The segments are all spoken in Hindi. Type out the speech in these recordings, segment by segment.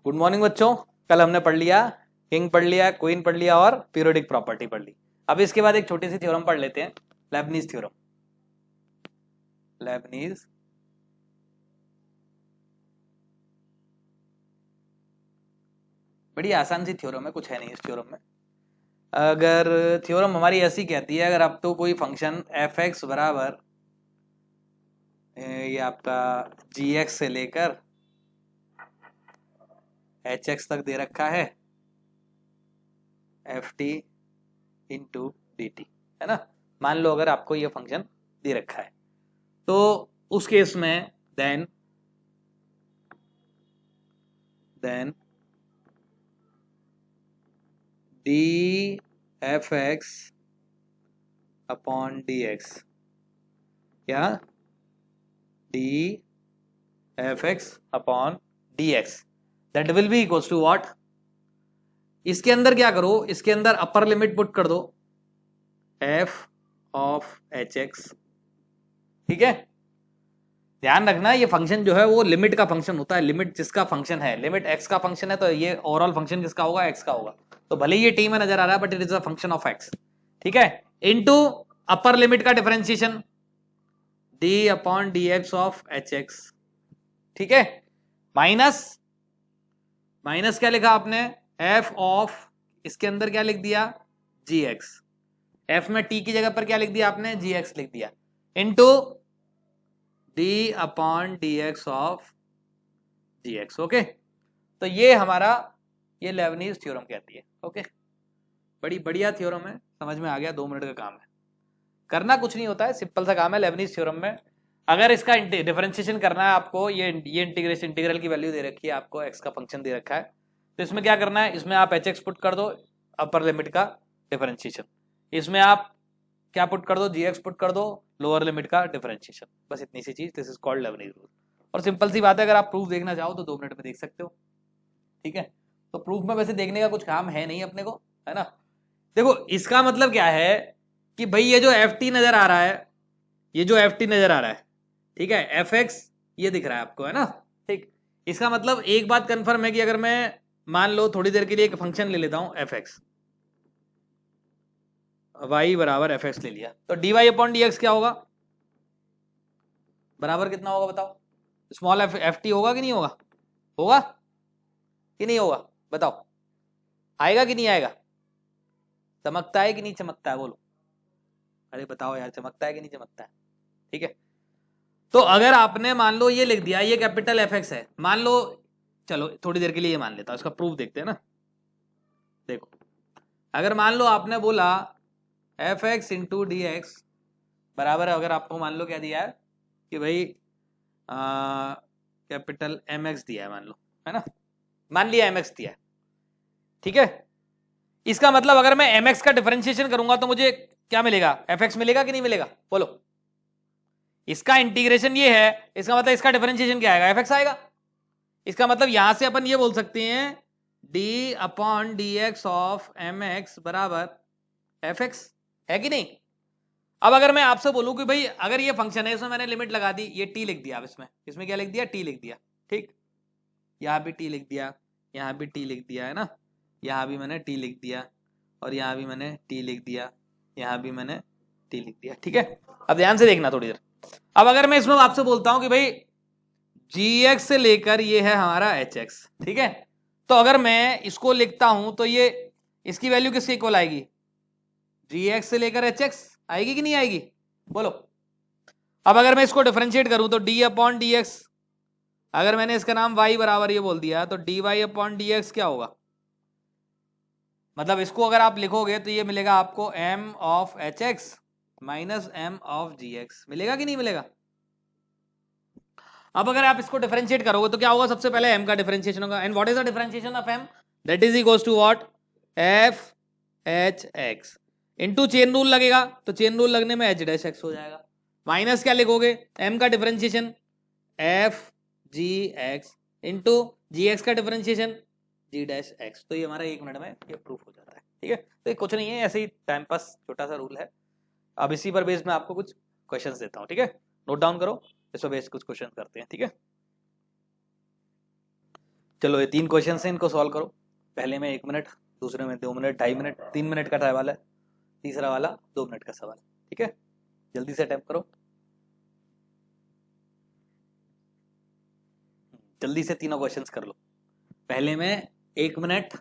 गुड मॉर्निंग बच्चों। कल हमने पढ़ लिया किंग, पढ़ लिया क्वीन, पढ़ लिया और पीरियोडिक प्रॉपर्टी पढ़ ली। अब इसके बाद एक छोटी सी थ्योरम पढ़ लेते हैं, लेबनीज थ्योरम। लेबनीज बड़ी आसान सी थ्योरम है, कुछ है नहीं इस थ्योरम में। अगर थ्योरम हमारी ऐसी कहती है, अगर आप तो कोई फंक्शन एफ एक्स बराबर ये आपका जी एक्स से लेकर एच एक्स तक दे रखा है, F T into d t, है ना। मान लो अगर आपको ये फंक्शन दे रखा है तो उस केस में then d f x upon d x, क्या d f x upon d x that will be equals to what. इसके अंदर क्या करो, इसके अंदर अपर लिमिट पुट कर दो एफ ऑफ एच एक्स, ठीक है। ध्यान रखना ये फंक्शन जो है वो लिमिट का फंक्शन होता है। लिमिट जिसका फंक्शन है, लिमिट एक्स का फंक्शन है, तो ये ओवरऑल फंक्शन किसका होगा, एक्स का होगा। तो भले ही ये टी में नजर आ रहा है but it is a function of x, ठीक है। इनटू अपर लिमिट का differentiation D upon d x of h x, ठीक है। माइनस माइनस क्या लिखा आपने, एफ ऑफ, इसके अंदर क्या लिख दिया, जी एक्स। एफ में टी की जगह पर क्या लिख दिया आपने, जी एक्स लिख दिया, into d upon d x of g x, okay. तो ये हमारा ये लेबनीज थ्योरम कहती है, ओके। बड़ी बढ़िया थ्योरम है, समझ में आ गया, 2 मिनट का काम है, करना कुछ नहीं होता है, सिंपल सा काम है लेबनीज थ्योरम में। अगर इसका डिफरेंशिएशन करना है आपको, ये इंटीग्रेशन इंटीग्रल की वैल्यू दे रखी है आपको, एक्स का फंक्शन दे रखा है, तो इसमें क्या करना है, इसमें आप एच एक्स पुट कर दो, अपर लिमिट का डिफरेंशिएशन, इसमें आप क्या पुट कर दो, जी एक्स पुट कर दो, लोअर लिमिट का डिफरेंशिएशन, बस इतनी सी चीज। This is called Lebanese rule. और सिंपल सी बात है, अगर आप प्रूफ देखना चाहो तो 2 मिनट में देख सकते हो, ठीक है। तो प्रूफ में वैसे देखने का कुछ काम है नहीं अपने को, है ना। देखो इसका मतलब क्या है कि भाई ये जो एफ टी नजर आ रहा है, ये जो एफ टी नजर आ रहा है, ठीक है, एफ एक्स ये दिख रहा है आपको, है ना, ठीक। इसका मतलब एक बात कंफर्म है कि अगर मैं मान लो थोड़ी देर के लिए एक फंक्शन ले लेता हूं एफ एक्स, वाई बराबर एफ एक्स ले लिया, तो d y upon d x क्या होगा, बराबर कितना होगा बताओ, स्मॉल एफ टी होगा कि नहीं होगा, होगा कि नहीं होगा, बताओ, आएगा कि नहीं आएगा, चमकता है कि नहीं चमकता है, बोलो, अरे बताओ यार, चमकता है कि नहीं चमकता है, ठीक है। तो अगर आपने मान लो ये लिख दिया, ये कैपिटल एफ एक्स है, मान लो, चलो थोड़ी देर के लिए ये मान लेता हूं, इसका प्रूफ देखते हैं ना। देखो अगर मान लो आपने बोला F x into d x बराबर है, अगर आपको मान लो क्या दिया है कि भाई कैपिटल एम एक्स दिया है, मान लो, है ना, मान लिया एम एक्स दिया है, ठीक है। इसका मतलब अगर मैं एम एक्स का डिफरेंशिएशन करूंगा तो मुझे क्या मिलेगा, एफ एक्स मिलेगा कि नहीं मिलेगा, बोलो। इसका इंटीग्रेशन ये है, इसका मतलब इसका डिफरेंशिएशन क्या आएगा, एफ एक्स आएगा। इसका मतलब यहां से अपन ये बोल सकते हैं d upon d x of m x बराबर एफ एक्स, है कि नहीं। अब अगर मैं आपसे बोलूं कि भाई अगर ये फंक्शन है, इसमें मैंने लिमिट लगा दी, ये टी लिख दिया, अब इसमें क्या लिख दिया, टी लिख दिया, ठीक। यहां भी टी लिख दिया, यहां भी टी लिख दिया, है ना, यहां भी मैंने टी लिख दिया, और यहां भी मैंने टी लिख दिया, यहां भी मैंने टी लिख दिया, ठीक है। अब ध्यान से देखना थोड़ी देर। अब अगर मैं इसमें आपसे बोलता हूं कि भाई जी एक्स से लेकर ये है हमारा एच एक्स, ठीक है, तो अगर मैं इसको लिखता हूं तो ये इसकी वैल्यू किसके इक्वल आएगी, जी एक्स से लेकर एच एक्स आएगी कि नहीं आएगी, बोलो। अब अगर मैं इसको डिफरेंशिएट करूं तो डी अपॉन डी एक्स, अगर मैंने इसका नाम y बराबर ये बोल दिया तो d y upon d x क्या होगा, मतलब इसको अगर आप लिखोगे तो ये मिलेगा आपको m of h x minus m of g x, मिलेगा कि नहीं मिलेगा। अब अगर आप इसको डिफरेंशिएट करोगे तो क्या होगा, सबसे पहले m का डिफरेंशिएशन होगा, and what is the differentiation of m, that is equals to what, f h x into chain rule लगेगा, तो चेन रूल लगने में h डैश x हो जाएगा, माइनस क्या लिखोगे, m का differentiation f g x into g x का डिफरेंशिएशन g डैश x। तो ये हमारा 1 मिनट में ये प्रूफ हो जाता है, ठीक है। तो ये कुछ नहीं है, ऐसे ही टाइम पास छोटा सा रूल है। अब इसी पर बेस में आपको कुछ क्वेश्चंस देता हूँ, ठीक है, नोट डाउन करो, इस पर बेस कुछ क्वेश्चन करते हैं, ठीक है। चलो ये 3 क्वेश्चन हैं, इनको सॉल्व करो। पहले में 1 मिनट, दूसरे में 2 मिनट, 2.5 मिनट, 3 मिनट का सवाल है, तीसरा वाला 2 मिनट का सवाल। ठीक है, जल्दी से अटेम्प्ट करो, जल्दी से तीनों क्वेश्चंस कर लो। पहले में 1 मिनट,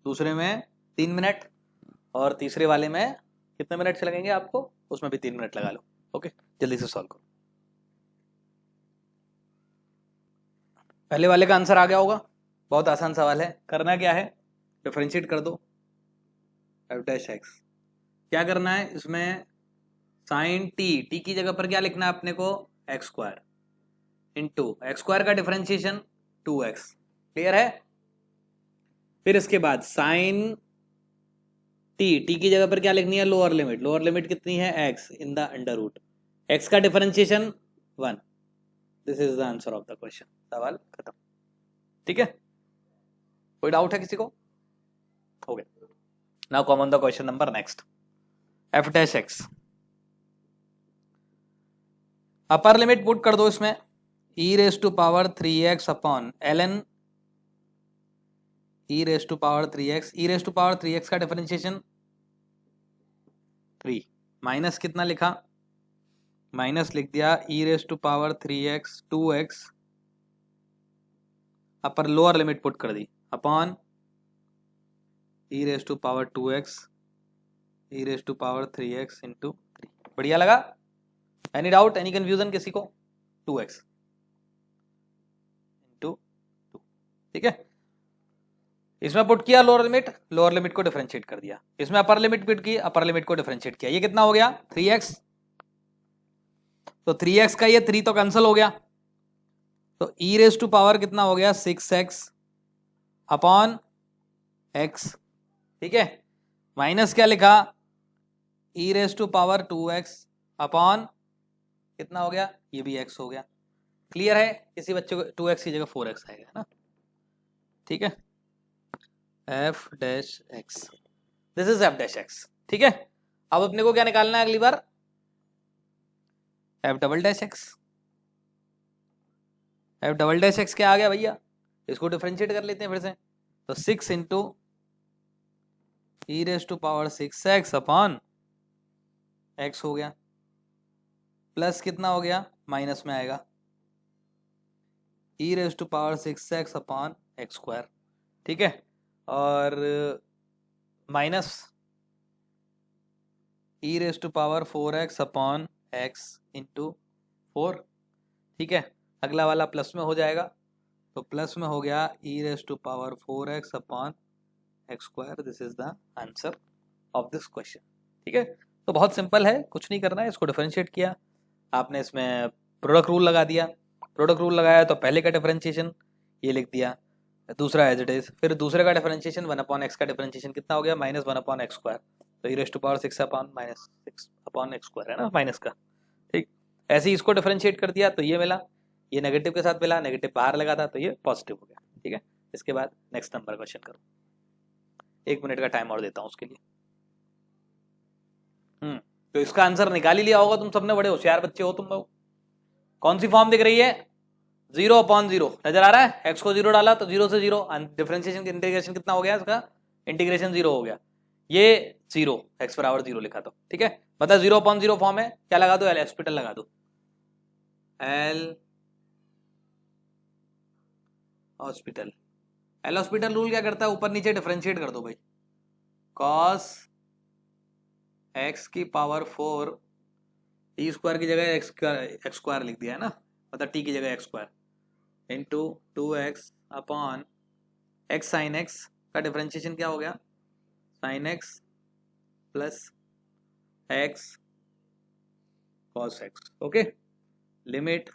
दूसरे में 3 मिनट, और तीसरे वाले में कितने मिनट से लगेंगे आपको, उसमें भी 3 मिनट लगा लो। ओके, जल्दी से सॉल्व करो। पहले वाले का आंसर आ गया होगा, बहुत आसान सवाल है। करना क्या है, डिफरेंशिएट कर दो एफ डैश एक्स। क्या करना है इसमें, साइन टी की जगह पर क्या लिखना है अपने को, x square into x square का डिफरेंशिएशन 2x। क्लियर है। फिर इसके बाद साइन टी की जगह पर क्या लिखनी है, लोअर लिमिट। लोअर लिमिट कितनी है, x in the under root, x का differentiation 1। This is the answer of the question. सवाल खत्म। ठीक है, कोई डाउट है किसी को, हो गया। Now come on the question number next, f dash x. Upper limit put कर दो इसमें, e raise to power 3x upon ln e raise to power 3x। e raise to power 3x का डिफरेंशिएशन 3, माइनस कितना लिखा, माइनस लिख दिया e raise to power 3x 2x, upper lower limit put कर दी, upon e raise to power 2x e raise to power 3x into 3। बढ़िया लगा, एनी डाउट, एनी कंफ्यूजन किसी को, 2x इंटू 2। ठीक है, इसमें पुट किया लोअर लिमिट, लोअर लिमिट को डिफरेंशिएट कर दिया, इसमें अपर लिमिट पुट की, अपर लिमिट को डिफरेंशिएट किया। ये कितना हो गया 3x, तो 3x का ये 3 तो कैंसिल हो गया, तो e रेज टू पावर कितना हो गया 6x अपॉन x। ठीक है, माइनस क्या लिखा, e raise to power 2x upon कितना हो गया, ये भी x हो गया। क्लियर है, किसी बच्चे को 2x की जगह 4x आएगा ना। ठीक है, f dash x, this is f dash x. ठीक है, अब अपने को क्या निकालना है अगली बार, f double dash x. F double dash x क्या आ गया भैया, इसको डिफरेंशिएट कर लेते हैं फिर से, तो 6 into e raise to power 6x upon x हो गया, प्लस कितना हो गया, माइनस में आएगा e raise to power 6x upon x square. ठीक है, और minus e raise to power 4x upon x into 4। ठीक है, अगला वाला प्लस में हो जाएगा, तो प्लस में हो गया e raise to power 4x upon x square. This is the answer of this question. ठीक है, तो बहुत सिंपल है, कुछ नहीं करना है, इसको डिफरेंशिएट किया आपने, इसमें प्रोडक्ट रूल लगा दिया, प्रोडक्ट रूल लगाया तो पहले का डिफरेंशिएशन ये लिख दिया, दूसरा एज इट इज, फिर दूसरे का डिफरेंशिएशन 1 अपॉन एक्स का डिफरेंशिएशन कितना हो गया, माइनस 1 अपॉन एक्स स्क्वायर, तो e raise to power 6 upon minus 6 upon x square है ना, माइनस का। ठीक, ऐसे ही इसको डिफरेंशिएट कर दिया तो ये मिला, ये नेगेटिव के साथ मिला, नेगेटिव बाहर लगा था तो ये पॉजिटिव हो गया। ठीक है, इसके बाद नेक्स्ट नंबर क्वेश्चन करो, 1 मिनट का टाइम और देता हूं उसके लिए। तो इसका आंसर निकाल ही लिया होगा तुम सबने, बड़े होशियार बच्चे हो तुम लोग। कौन सी फॉर्म दिख रही है, 0 अपॉन 0 नजर आ रहा है, एक्स को 0 डाला तो 0 से 0, डिफरेंशिएशन इंटीग्रेशन कितना हो गया इसका, इंटीग्रेशन 0 हो गया, ये 0 एक्स बराबर 0 लिखा तो। ठीक है, बता 0 अपॉन 0 फॉर्म है, क्या लगा दो, एल हॉस्पिटल लगा दो, L hospital. L hospital rule क्या करता है, ऊपर नीचे डिफरेंशिएट कर दो भाई, कॉस एक्स की पावर 4 टी स्क्वायर की जगह एक्स स्क्वायर लिख दिया है ना, मतलब टी की जगह x square into 2x upon x sine x का डिफरेंशिएशन क्या हो गया, sine x plus x cos x. Okay, limit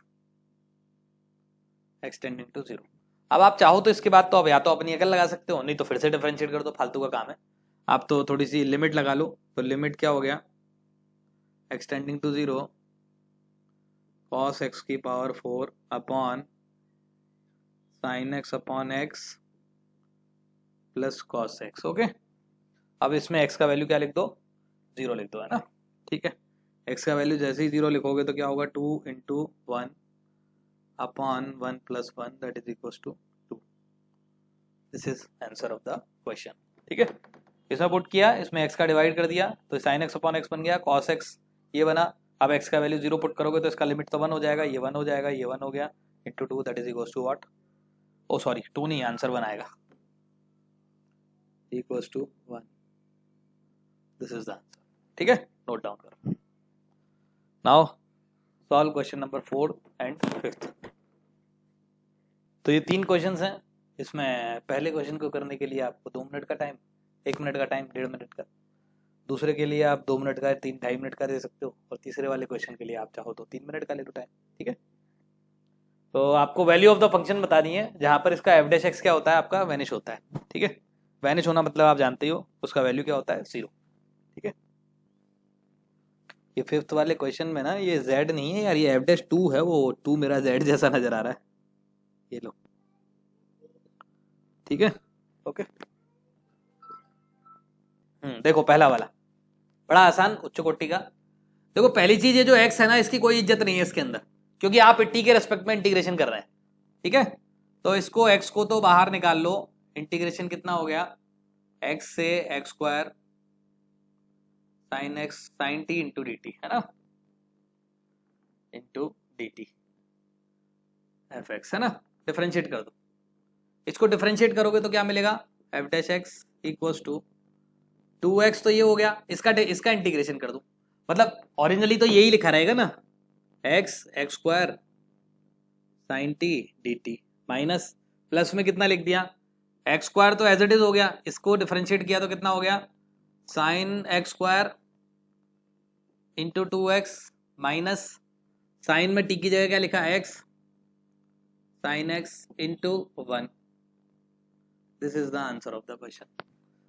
extending to 0। अब आप चाहो तो इसके बाद तो अब या तो अपनी अकल लगा सकते हो, नहीं तो फिर से डिफरेंशिएट कर दो, फालतू का काम है। आप तो थोड़ी सी लिमिट लगा लो, तो लिमिट क्या हो गया, एक्सटेंडिंग टू 0 कॉस एक्स की power 4 upon sine x upon x plus cos x. Okay, अब इसमें एक्स का वैल्यू क्या लिख दो, 0 लिख दो, है ना। ठीक है, एक्स का वैल्यू जैसे ही 0 लिखोगे तो क्या होगा, 2 into 1 upon 1 plus 1 that is equal to 2। This is answer of the question. ठीक है, इसमें पुट किया, इसमें x का डिवाइड कर दिया तो sin x अपॉन x बन गया, cos x ये बना। अब x का वैल्यू 0 पुट करोगे तो इसका लिमिट तो 1 हो जाएगा, ये 1 हो जाएगा, ये 1 हो गया, into 2 that is equals to what, oh sorry 2 नहीं, आंसर 1 आएगा, equals to 1, this is the answer. ठीक है, नोट डाउन करो। Now solve question number 4 and 5। तो ये 3 क्वेश्चंस हैं, इसमें पहले क्वेश्चन को करने के लिए आपको 2 मिनट का टाइम, 1 मिनट का टाइम, 1.5 मिनट का, दूसरे के लिए आप 2 मिनट का, 3-2.5 मिनट का दे सकते हो, और तीसरे वाले क्वेश्चन के लिए आप चाहो तो 3 मिनट का ले लो टाइम। ठीक है, तो आपको वैल्यू ऑफ द फंक्शन बतानी है, जहां पर इसका एफ डैश एक्स क्या होता है, आपका वैनिश होता है। ठीक है, वैनिश होना मतलब आप जानते ही हो, उसका वैल्यू क्या होता है, 0। ठीक है, ये 5th वाले क्वेश्चन में ना ये z नहीं है यार, ये एफ डैश 2 है, वो 2 मेरा z जैसा नजर आ रहा है, ये लो। ठीक है, ओके। देखो पहला वाला बड़ा आसान, उच्च कोटि का। देखो पहली चीज, ये जो x है ना, इसकी कोई इज्जत नहीं है इसके अंदर, क्योंकि आप t के रेस्पेक्ट में इंटीग्रेशन कर रहे हैं। ठीक है, तो इसको x को तो बाहर निकाल लो, इंटीग्रेशन कितना हो गया, x से x square sine x sine t into d t, है ना, into d t f x, है ना। डिफरेंशिएट कर दो, इसको डिफरेंशिएट करोगे तो क्या मिलेगा, f dash x equals to 2x, तो ये हो गया, इसका इंटीग्रेशन कर दो, मतलब ओरिजिनली तो यही लिखा रहेगा ना, x square sine t d t, minus plus में कितना लिख दिया, एक्स स्क्वायर तो एज इट इज हो गया, इसको डिफरेंशिएट किया तो कितना हो गया, sine x square into 2x, minus sine में टी की जगह क्या लिखा, x sine x into 1, this is the answer of the question.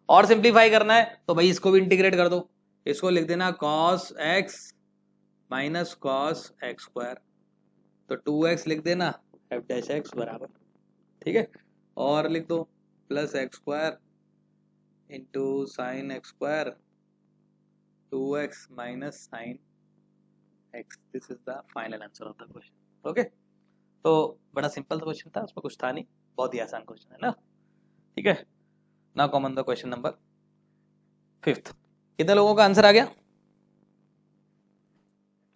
और सिंप्लीफाई करना है तो भाई इसको भी इंटीग्रेट कर दो, इसको लिख देना cos x minus cos x square, तो 2x लिख देना एफ डैश एक्स बराबर। ठीक है, और लिख दो plus x square into sine x square 2x minus sine x, this is the final answer of the question. Okay, तो बड़ा सिंपल क्वेश्चन था, उसमें कुछ था नहीं, बहुत ही आसान क्वेश्चन है ना। ठीक है, now common the question number 5th। कितने लोगों का आंसर आ गया,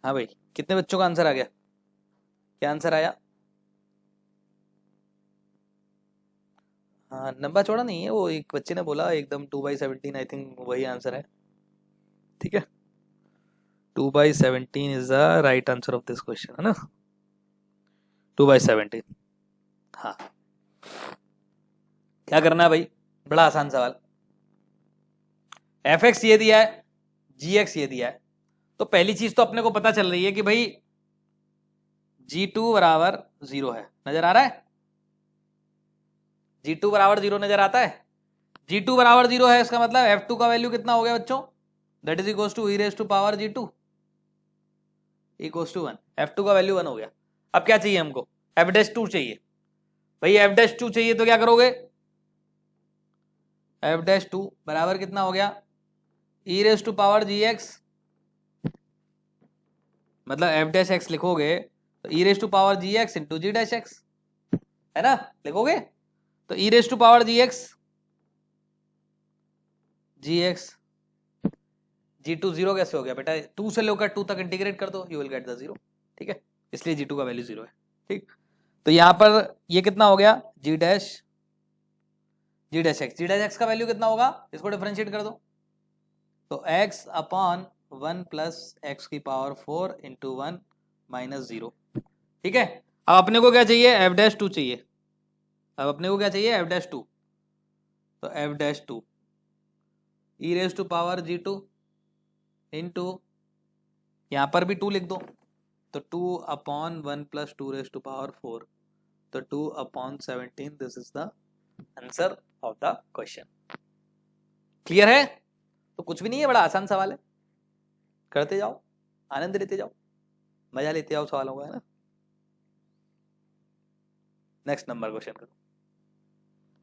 हाँ भाई, कितने बच्चों का आंसर आ गया, क्या आंसर आया, हाँ लंबा चौड़ा नहीं है, वो एक बच्चे ने बोला एकदम 2/17, आई थिंक वही आंसर है। ठीक है, 2/17 is the right answer of this question, है ना, 2/17। हाँ, क्या करना है भाई, बड़ा आसान सवाल, एफ एक्स ये दिया है, जी एक्स ये दिया है, तो पहली चीज तो अपने को पता चल रही है कि भाई g2 बराबर 0 है, नजर आ रहा है, g2 बराबर 0 नजर आता है, g2 बराबर 0 है, इसका मतलब f2 का वैल्यू कितना हो गया बच्चों, that is equals to e raise to power g2 equals to 1, f2 का वैल्यू 1 हो गया। अब क्या चाहिए हमको, f डैश 2 चाहिए, भाई f डैश 2 चाहिए तो क्या करोगे, f डैश 2 बराबर कितना हो गया, e raise to power gx, मतलब f डैश x लिखोगे तो e raise to power gx into g dash x, है ना, लिखोगे तो e raise to power gx g2 0 कैसे हो गया बेटा, 2 से लेकर 2 तक इंटीग्रेट कर दो, यू विल गेट द 0। ठीक है, इसलिए g2 का वैल्यू 0 है। ठीक, तो यहां पर ये कितना हो गया, g डैश x का वैल्यू कितना होगा, इसको डिफरेंशिएट कर दो, तो x अपॉन 1 प्लस एक्स की पावर 4 इंटू 1 माइनस 0। ठीक है, अब अपने को क्या चाहिए, f डैश 2 चाहिए, अब अपने को क्या चाहिए, f डैश 2, तो f dash 2 e raise to power g2 into, यहाँ पर भी 2 लिख दो, तो 2 upon 1 plus 2 raise to power 4, तो 2 upon 17, this is the answer of the question. Clear है, तो कुछ भी नहीं है, बड़ा आसान सवाल है, करते जाओ, आनंद लेते जाओ, मजा लेते जाओ सवालों का, है ना। नेक्स्ट नंबर क्वेश्चन करो,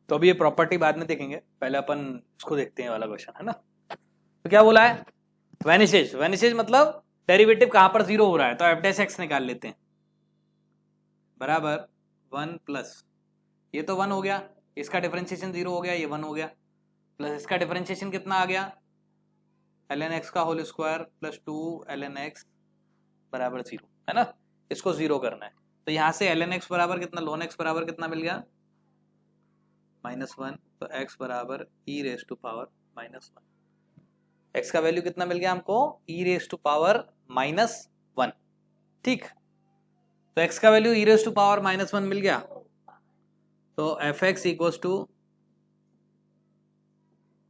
तो अभी ये प्रॉपर्टी बाद में देखेंगे, पहले अपन इसको देखते हैं वाला क्वेश्चन, है ना। तो क्या बोला है, वैनिशेज, वैनिशेज मतलब डेरिवेटिव कहां पर 0 हो रहा है, तो एफ डैश एक्स निकाल लेते हैं, बराबर 1 प्लस, ये तो 1 हो गया, इसका डिफरेंशिएशन 0 हो गया, ये 1 हो गया, प्लस इसका डिफरेंशिएशन कितना आ गया, ln x का whole square plus 2 ln x बराबर 0, है ना। इसको 0 करना है, तो यहाँ से ln x बराबर कितना, ln x बराबर कितना मिल गया, -1, तो x बराबर e raise to power -1। x का वैल्यू कितना मिल गया हमको, e रेज टू पावर -1, ठीक। तो x का value e raise to power -1 मिल गया, तो f x equals to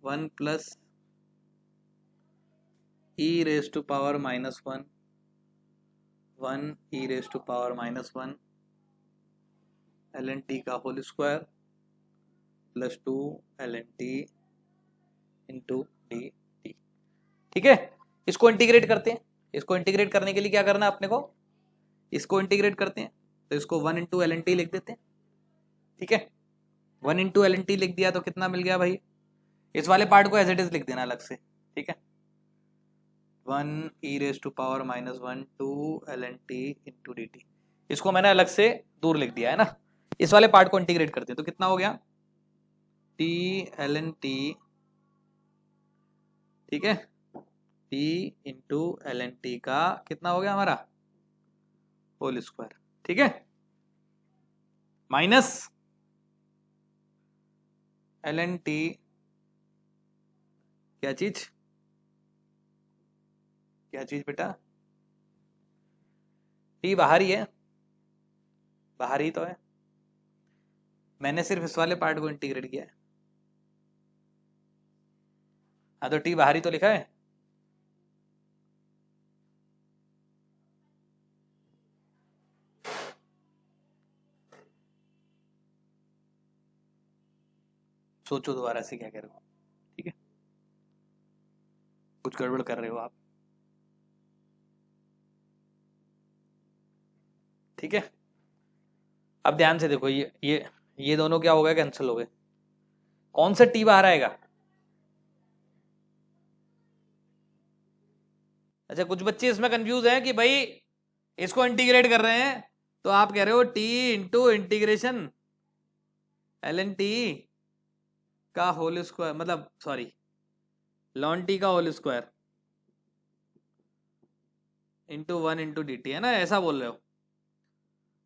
1 plus e raise to power -1, 1 e raise to power -1 ln t का whole square plus 2 ln t into d t, ठीक है। इसको इंटीग्रेट करते हैं, इसको इंटीग्रेट करने के लिए क्या करना है अपने को, इसको इंटीग्रेट करते हैं, तो इसको 1 इंटू ln t लिख देते हैं, ठीक है। 1 इंटू ln t लिख दिया तो कितना मिल गया भाई, इस वाले पार्ट को एज इट इज लिख देना अलग से, ठीक है। 1 e raise to power -1 2 ln t into d t, इसको मैंने अलग से दूर लिख दिया है ना। इस वाले पार्ट को इंटीग्रेट करते हैं तो कितना हो गया, t ln t, ठीक है, t इंटू ln t का कितना हो गया हमारा होल स्क्वायर, ठीक है, माइनस ln t, क्या चीज, क्या चीज बेटा, t बाहर ही है, बाहर ही तो है, मैंने सिर्फ इस वाले पार्ट को इंटीग्रेट किया है, हाँ तो t बाहर ही तो लिखा है, सोचो दोबारा से क्या कह रहे हो, ठीक है, कुछ गड़बड़ कर रहे हो आप, ठीक है। अब ध्यान से देखो, ये दोनों क्या हो गए, कैंसिल हो गए, कौन सा टी बाहर आएगा, अच्छा कुछ बच्चे इसमें कंफ्यूज हैं कि भाई इसको इंटीग्रेट कर रहे हैं तो आप कह रहे हो t into integration ln t का होल स्क्वायर, मतलब सॉरी ln t का whole square into 1 into d t, है ना, ऐसा बोल रहे हो।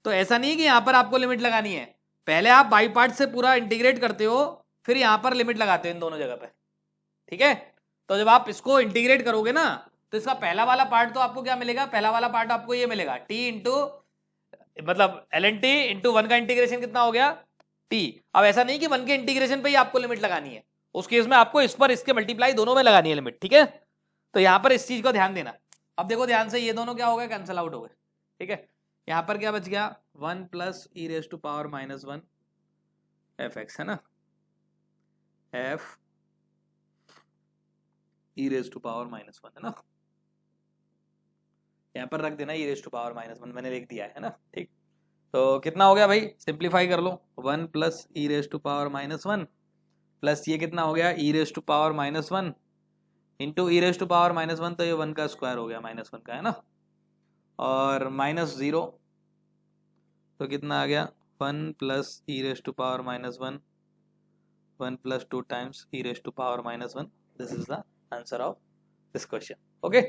तो ऐसा नहीं कि यहां पर आपको लिमिट लगानी है, पहले आप बाई पार्ट से पूरा इंटीग्रेट करते हो, फिर यहां पर लिमिट लगाते हो इन दोनों जगह पे, ठीक है। तो जब आप इसको इंटीग्रेट करोगे ना, तो इसका पहला वाला पार्ट तो आपको क्या मिलेगा, पहला वाला पार्ट आपको ये मिलेगा t इंटू, मतलब ln t इंटू 1 का इंटीग्रेशन कितना हो गया t। अब ऐसा नहीं कि 1 के इंटीग्रेशन पे ही आपको लिमिट लगानी है, उस केस में आपको इस पर इसके मल्टीप्लाई दोनों में लगानी है लिमिट, ठीक है। तो यहां पर इस चीज को ध्यान देना। अब देखो ध्यान से, ये दोनों क्या हो गए, कैंसिल आउट हो गए, ठीक है। यहां पर क्या बच गया, 1 plus e raise to power -1 f x, है ना, f e raise to power -1, है ना, यहाँ पर रख देना ई रेज टू पावर -1, मैंने लिख दिया है ना, ठीक। तो कितना हो गया भाई, सिंप्लीफाई कर लो, 1 plus e raise to power -1 plus ये कितना हो गया e raise to power -1 into e raise to power -1, तो ये 1 का स्क्वायर हो गया -1 का, है ना, और -0, तो कितना आ गया 1 plus e raise to power -1 1 plus 2 times e raise to power -1, this is the answer of this question, okay.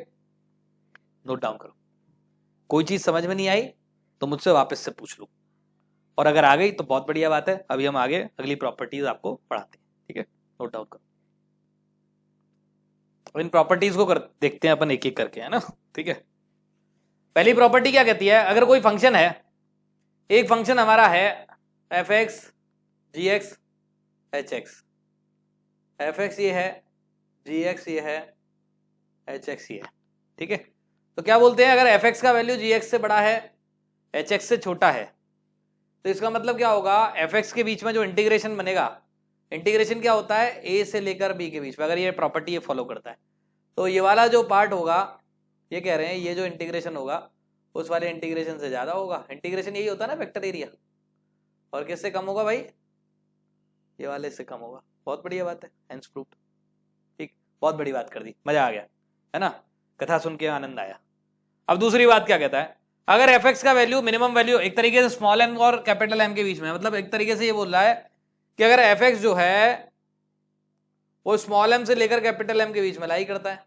Note down करो, कोई चीज समझ में नहीं आई तो मुझसे वापस से पूछ लो, और अगर आ गई तो बहुत बढ़िया बात है, अभी हम आगे अगली प्रॉपर्टीज आपको पढ़ाते हैं, ठीक है। नोट डाउन करो, इन प्रॉपर्टीज को देखते हैं अपन एक एक करके, है ना, ठीक है। पहली प्रॉपर्टी क्या कहती है, अगर कोई फंक्शन है, एक फंक्शन हमारा है f x g x h x, f x ये है, जी एक्स ये है, एच एक्स ये है, ठीक है। तो क्या बोलते हैं, अगर एफ एक्स का वैल्यू जी एक्स से बड़ा है, एच एक्स से छोटा है, तो इसका मतलब क्या होगा, एफ एक्स के बीच में जो इंटीग्रेशन बनेगा, इंटीग्रेशन क्या होता है, ए से लेकर बी के बीच में, अगर ये प्रॉपर्टी ये फॉलो करता है, तो ये वाला जो पार्ट होगा, ये कह रहे हैं ये जो इंटीग्रेशन होगा उस वाले इंटीग्रेशन से ज्यादा होगा। इंटीग्रेशन यही होता है ना, वेक्टर एरिया, और किससे कम होगा भाई, ये वाले से कम होगा। बहुत बढ़िया बात है, हेंस प्रूव्ड, ठीक, बहुत बड़ी बात कर दी, मजा आ गया, है ना, कथा सुन के आनंद आया। अब दूसरी बात क्या कहता है, अगर एफ एक्स का वैल्यू मिनिमम वैल्यू एक तरीके से स्मॉल एम और कैपिटल एम के बीच में, मतलब एक तरीके से ये बोल रहा है कि अगर एफ एक्स जो है वो स्मॉल एम से लेकर कैपिटल एम के बीच में लाई करता है,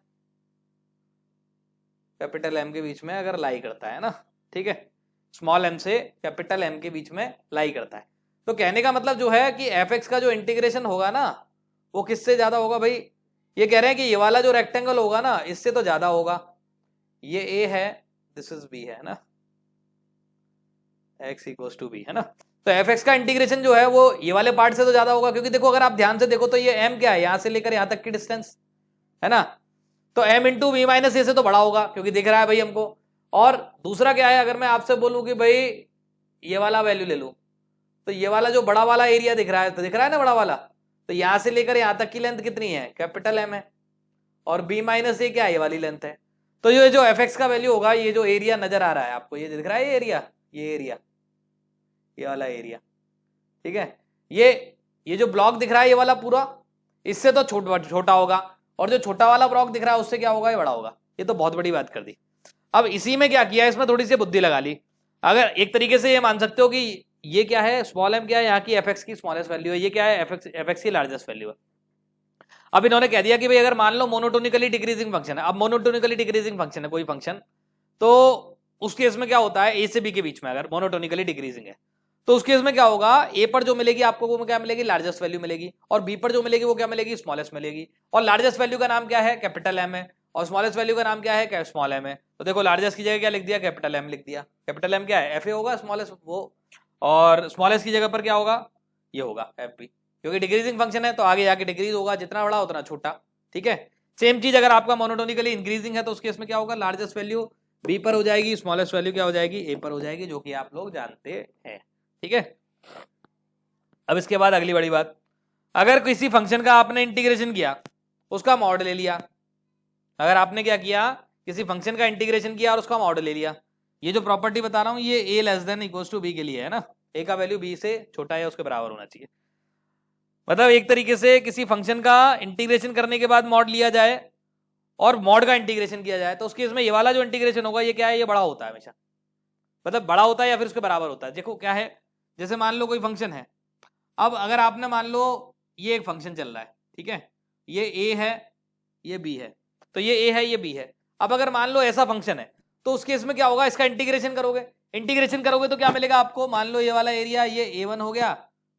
कैपिटल एम के बीच में अगर लाई करता है ना, ठीक है, स्मॉल एम से कैपिटल एम के बीच में लाई करता है, तो कहने का मतलब जो है कि एफ एक्स का जो इंटीग्रेशन होगा ना वो किससे ज्यादा होगा भाई, ये कह रहे हैं कि ये वाला जो रेक्टेंगल होगा ना इससे तो ज्यादा होगा, ये ए है, दिस इज बी है ना, x इक्वल्स टू बी है ना, तो एफ एक्स का इंटीग्रेशन जो है वो ये वाले पार्ट से तो ज्यादा होगा, क्योंकि देखो अगर आप ध्यान से देखो तो ये m क्या है, यहां से लेकर यहां तक की डिस्टेंस है ना, तो m इंटू वी माइनस ए से तो बड़ा होगा क्योंकि दिख रहा है भाई हमको। और दूसरा क्या है, अगर मैं आपसे बोलूं कि भाई ये वाला वैल्यू ले लूं, तो ये वाला जो बड़ा वाला एरिया दिख रहा है, तो दिख रहा है ना बड़ा वाला, तो यहां से लेकर यहां तक की लेंथ कितनी है, कैपिटल एम है, और b माइनस ए क्या है, ये वाली लेंथ है, तो ये जो एफ एक्स का वैल्यू होगा, ये जो एरिया नजर आ रहा है आपको, ये दिख रहा है, ये एरिया, ये एरिया, ये वाला एरिया, ठीक है, ये जो ब्लॉक दिख रहा है ये वाला पूरा, इससे तो छोटा होगा, और जो छोटा वाला ब्लॉक दिख रहा है उससे क्या होगा, ये बड़ा होगा, ये तो बहुत बड़ी बात कर दी। अब इसी में क्या किया, इसमें थोड़ी सी बुद्धि लगा ली, अगर एक तरीके से ये मान सकते हो कि ये क्या है, स्मॉल एम क्या है, यहाँ की एफ एक्स की स्मॉलेस्ट वैल्यू है, ये क्या है, एफ एक्स की लार्जेस्ट वैल्यू है। अब इन्होंने कह दिया कि भाई अगर मान लो मोनोटोनिकली डिक्रीजिंग फंक्शन है, अब मोनोटोनिकली डिक्रीजिंग फंक्शन है कोई फंक्शन, तो उस केस में क्या होता है, ए से बी के बीच में अगर मोनोटोनिकली डिक्रीजिंग है, तो उस केस में क्या होगा, ए पर जो मिलेगी आपको वो क्या मिलेगी, लार्जेस्ट वैल्यू मिलेगी, और बी पर जो मिलेगी वो क्या मिलेगी, स्मॉलेस्ट मिलेगी, और लार्जेस्ट वैल्यू का नाम क्या है, कैपिटल एम है, और स्मॉलेस्ट वैल्यू का नाम क्या है, स्मॉल एम है। तो देखो लार्जेस्ट की जगह क्या लिख दिया, कैपिटल एम लिख दिया, कैपिटल एम क्या है, एफ ए होगा, स्मॉलेस्ट वो, और स्मॉलेस्ट की जगह पर क्या होगा, ये होगा एफ बी, क्योंकि डिक्रीजिंग फंक्शन है तो आगे जाके डिक्रीज होगा, जितना बड़ा उतना छोटा, ठीक है। सेम चीज अगर आपका मोनोटोनिकली इंक्रीजिंग है तो उस केस में क्या होगा, लार्जेस्ट वैल्यू बी पर हो जाएगी, स्मॉलेस्ट वैल्यू क्या हो जाएगी, ए पर हो जाएगी, जो कि आप लोग जानते हैं, ठीक है। अब इसके बाद अगली बड़ी बात, अगर किसी फंक्शन का आपने इंटीग्रेशन किया, उसका मॉड ले लिया, अगर आपने क्या किया, किसी फंक्शन का इंटीग्रेशन किया और उसका मॉड ले लिया, ये जो प्रॉपर्टी बता रहा हूं ये a less than equals to b के लिए है ना, ए का वैल्यू बी से छोटा या उसके बराबर होना चाहिए, मतलब एक तरीके से किसी फंक्शन का इंटीग्रेशन करने के बाद मॉड लिया जाए और मॉड का इंटीग्रेशन किया जाए, तो उस केस में ये वाला जो इंटीग्रेशन होगा ये क्या है, ये बड़ा होता है हमेशा, मतलब बड़ा होता है या फिर उसके बराबर होता है। देखो क्या है, जैसे मान लो कोई फंक्शन है, अब अगर आपने मान लो ये एक फंक्शन चल रहा है, ठीक है, ये ए है, ये बी है, तो ये ए है, ये बी है, अब अगर मान लो ऐसा फंक्शन है, तो उस केस में क्या होगा, इसका इंटीग्रेशन करोगे तो क्या मिलेगा आपको, मान लो ये वाला एरिया ये ए1 हो गया,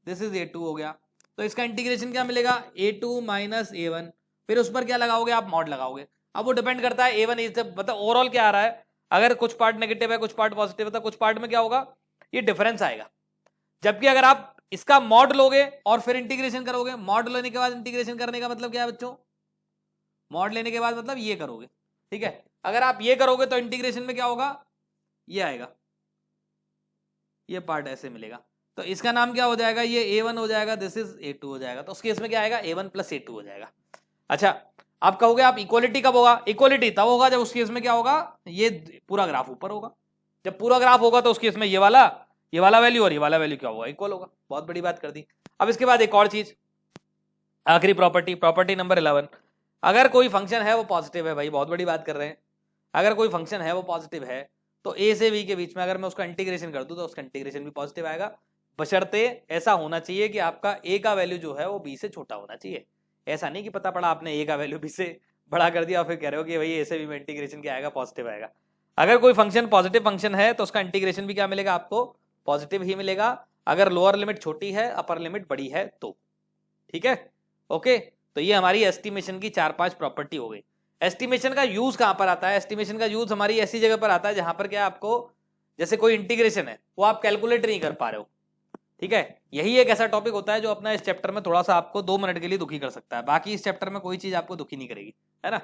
दिस इज ए2 हो गया, तो इसका इंटीग्रेशन क्या मिलेगा, ए2 माइनस ए1, फिर उस पर क्या लगाओगे आप, मॉड लगाओगे। अब वो डिपेंड करता है ए1 मतलब ओवरऑल क्या आ रहा है, अगर कुछ पार्ट नेगेटिव है कुछ पार्ट पॉजिटिव है, तो कुछ पार्ट में क्या होगा, ये डिफरेंस आएगा। जबकि अगर आप इसका मॉड लोगे और फिर इंटीग्रेशन करोगे, मॉड लेने के बाद इंटीग्रेशन करने का मतलब क्या है बच्चों, मॉड लेने के बाद मतलब ये करोगे, ठीक है, अगर आप ये करोगे तो इंटीग्रेशन में क्या होगा, ये आएगा, ये पार्ट ऐसे मिलेगा, तो इसका नाम क्या हो जाएगा, ये a1 हो जाएगा, दिस इज a2 हो जाएगा, तो उस केस में क्या आएगा, a1 प्लस a2 हो जाएगा। अच्छा आप कहोगे आप इक्वलिटी कब होगा, इक्वलिटी तब होगा जब उस केस में क्या होगा, ये पूरा ग्राफ ऊपर होगा, जब पूरा ग्राफ होगा तो उस केस में ये वाला वैल्यू और ये वाला वैल्यू क्या होगा, इक्वल होगा। बहुत बड़ी बात कर दी। अब इसके बाद एक और चीज, आखिरी प्रॉपर्टी नंबर 11, अगर कोई फंक्शन है वो पॉजिटिव है, भाई बहुत बड़ी बात कर रहे हैं, अगर कोई फंक्शन है वो पॉजिटिव है तो ए से बी के बीच में अगर मैं उसका इंटीग्रेशन कर दूं तो उसका इंटीग्रेशन भी पॉजिटिव आएगा, बशर्ते ऐसा होना चाहिए कि आपका ए का वैल्यू जो है वो बी से छोटा होना चाहिए। ऐसा नहीं कि पता पड़ा आपने ए का वैल्यू बी से बड़ा कर दिया और फिर कह रहे हो कि भाई ए से बी में इंटीग्रेशन क्या आएगा, पॉजिटिव आएगा। अगर कोई फंक्शन पॉजिटिव फंक्शन है तो उसका इंटीग्रेशन भी क्या मिलेगा आपको, पॉजिटिव ही मिलेगा, अगर लोअर लिमिट छोटी है अपर लिमिट बड़ी है तो, ठीक है ओके। तो ये हमारी एस्टिमेशन की 4-5 प्रॉपर्टी हो गई। एस्टिमेशन का यूज कहां पर आता है, एस्टिमेशन का यूज हमारी ऐसी जगह पर आता है जहां पर क्या आपको, जैसे कोई इंटीग्रेशन है वो आप कैलकुलेट नहीं कर पा रहे हो, ठीक है, यही एक ऐसा टॉपिक होता है जो अपना इस चैप्टर में थोड़ा सा आपको 2 मिनट के लिए दुखी कर सकता है, बाकी इस चैप्टर में कोई चीज आपको दुखी नहीं करेगी, है ना।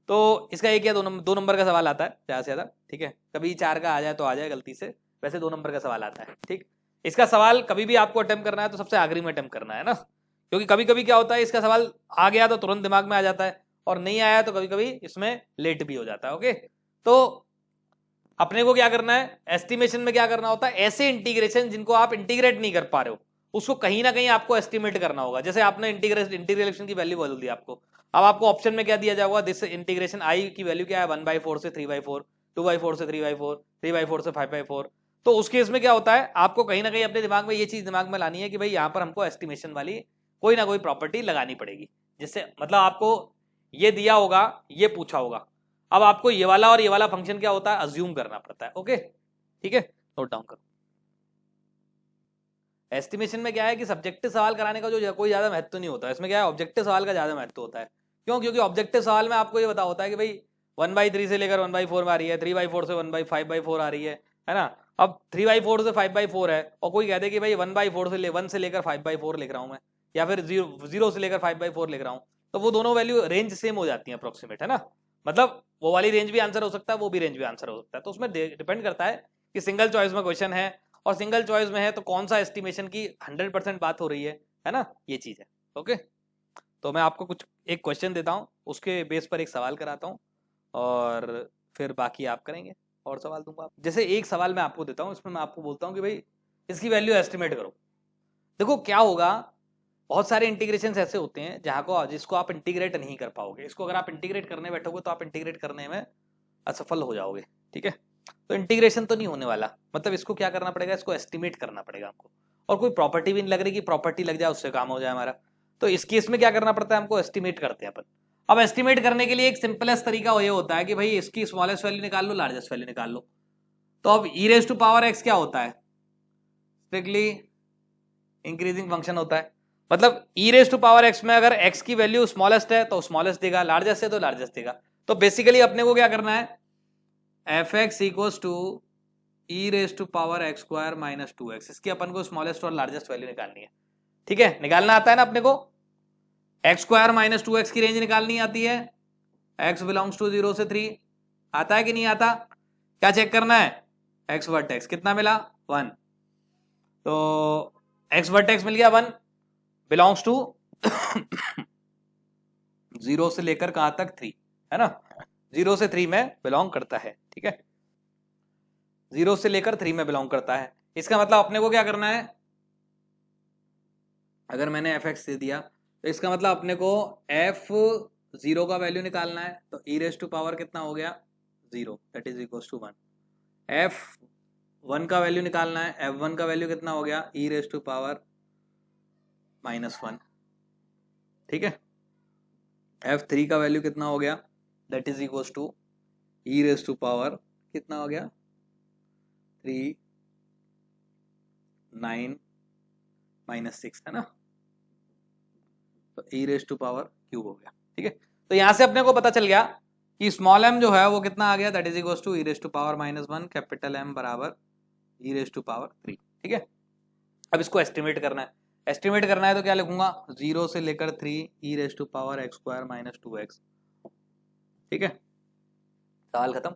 तो इसका एक या 2 नंबर का सवाल आता है ज्यादा से ज्यादा, ठीक है, कभी 4 का आ जाए तो आ जाए गलती से, वैसे 2 नंबर का सवाल आता है, ठीक। इसका सवाल कभी भी आपको अटेम्प्ट करना है तो सबसे आखिरी में अटेम्प्ट करना है ना, क्योंकि कभी कभी क्या होता है इसका सवाल आ गया तो तुरंत दिमाग में आ जाता है, और नहीं आया तो कभी कभी इसमें लेट भी हो जाता है, ओके। तो अपने को क्या करना है, एस्टिमेशन में क्या करना होता है, ऐसे इंटीग्रेशन जिनको आप इंटीग्रेट नहीं कर पा रहे हो उसको कहीं ना कहीं आपको एस्टिमेट करना होगा। जैसे आपने इंटीग्रेशन की वैल्यू बोल दी आपको, अब आपको ऑप्शन में क्या दिया जाएगा, दिस इंटीग्रेशन आई की वैल्यू क्या है 1/4 से 3/4, 2/4 से 3/4, 3/4 से 5/4, तो उस केस में क्या होता है, आपको कहीं ना कहीं अपने दिमाग में ये चीज दिमाग में लानी है कि भाई यहाँ पर हमको एस्टिमेशन वाली कोई ना कोई प्रॉपर्टी लगानी पड़ेगी, जिससे मतलब आपको ये दिया होगा, ये पूछा होगा, अब आपको ये वाला और ये वाला फंक्शन क्या होता है, अज्यूम करना पड़ता है। ओके ठीक है, नोट डाउन करो। एस्टिमेशन में क्या है कि सब्जेक्टिव सवाल कराने का जो कोई ज्यादा महत्व नहीं होता है, इसमें क्या है ऑब्जेक्टिव सवाल का ज्यादा महत्व होता है। क्यों? क्योंकि ऑब्जेक्टिव सवाल में आपको ये बता होता है कि भाई 1/3 से लेकर 1/4 में आ रही है, 3/4 से 1/5/4 आ रही है ना। अब 3/4 से 5/4 है और कोई कहते कि भाई 1/4 से 1 से लेकर 5/4 लिख रहा हूं मैं, या फिर 0 से लेकर 5/4 लिख रहा हूं, तो वो दोनों वैल्यू रेंज सेम हो जाती है अप्रोक्सीमेट, है ना। मतलब वो वाली रेंज भी आंसर हो सकता है, वो भी रेंज भी आंसर हो सकता है। तो उसमें डिपेंड करता है कि सिंगल चॉइस में क्वेश्चन है और सिंगल चॉइस में है तो कौन सा एस्टिमेशन की 100% बात हो रही है ना, ये चीज है। ओके, तो मैं आपको कुछ एक क्वेश्चन देता हूँ, उसके बेस पर एक सवाल कराता हूँ और फिर बाकी आप करेंगे और सवाल दूंगा। जैसे एक सवाल मैं आपको देता हूँ, इसमें मैं आपको बोलता हूँ कि भाई इसकी वैल्यू एस्टिमेट करो। देखो क्या होगा, बहुत सारे इंटीग्रेशन ऐसे होते हैं जिसको आप इंटीग्रेट नहीं कर पाओगे। इसको अगर आप इंटीग्रेट करने बैठोगे तो आप इंटीग्रेट करने में असफल हो जाओगे, ठीक है। तो इंटीग्रेशन तो नहीं होने वाला, मतलब इसको क्या करना पड़ेगा, इसको एस्टिमेट करना पड़ेगा हमको। और कोई प्रॉपर्टी भी नहीं लग रही कि प्रॉपर्टी लग जाए उससे काम हो जाए हमारा। तो इस केस में क्या करना पड़ता है, हमको एस्टिमेट करते हैं अपन। अब एस्टिमेट करने के लिए एक सिंपलेस्ट तरीका ये होता है कि भाई इसकी स्मॉलेस्ट वैल्यू निकाल लो, लार्जेस्ट वैल्यू निकाल लो। तो अब ई रेज टू पावर एक्स क्या होता है, स्ट्रिक्टली इंक्रीजिंग फंक्शन होता है। मतलब ई रेज टू पावर एक्स में अगर एक्स की वैल्यू स्मॉलेस्ट है तो स्मॉलेस्ट देगा, लार्जेस्ट है तो लार्जेस्ट देगा। तो बेसिकली अपने को क्या करना है, f x equals to e raise to power x square minus 2x, इसकी अपन को स्मॉलेस्ट और लार्जेस्ट वैल्यू निकालनी है। ठीक है, निकालना आता है ना अपने को। एक्स स्क्वायर माइनस 2x की रेंज निकालनी आती है, x बिलोंग्स टू 0 से 3, आता है कि नहीं आता। क्या चेक करना है, x वर्टेक्स कितना मिला 1, तो x वर्टेक्स मिल गया 1, बिलोंग्स टू 0 से लेकर कहां तक 3, है ना। 0 से 3 में बिलोंग करता है, ठीक है, 0 से लेकर 3 में बिलोंग करता है। इसका मतलब अपने को क्या करना है, अगर मैंने एफ एक्स दे दिया तो इसका मतलब अपने को एफ 0 का वैल्यू निकालना है। तो ई रेज टू पावर कितना हो गया 0, that is equal to 1। F 1 का वैल्यू निकालना है, एफ 1 का वैल्यू कितना हो गया ई रेज टू पावर -1, ठीक है। एफ 3 का वैल्यू कितना हो गया, that is equal to e raise to power कितना हो गया 3 9 -6, है ना। तो e raise to power cube हो गया, ठीक है। तो यहां से अपने को पता चल गया कि स्मॉल m जो है वो कितना आ गया, that is equal to e raise to power -1, capital M बराबर ई रेज टू पावर 3, ठीक है। अब इसको एस्टिमेट करना है, एस्टिमेट करना है तो क्या लिखूंगा 0 से लेकर 3 e raise to power x square minus 2x, ठीक है, सवाल खत्म।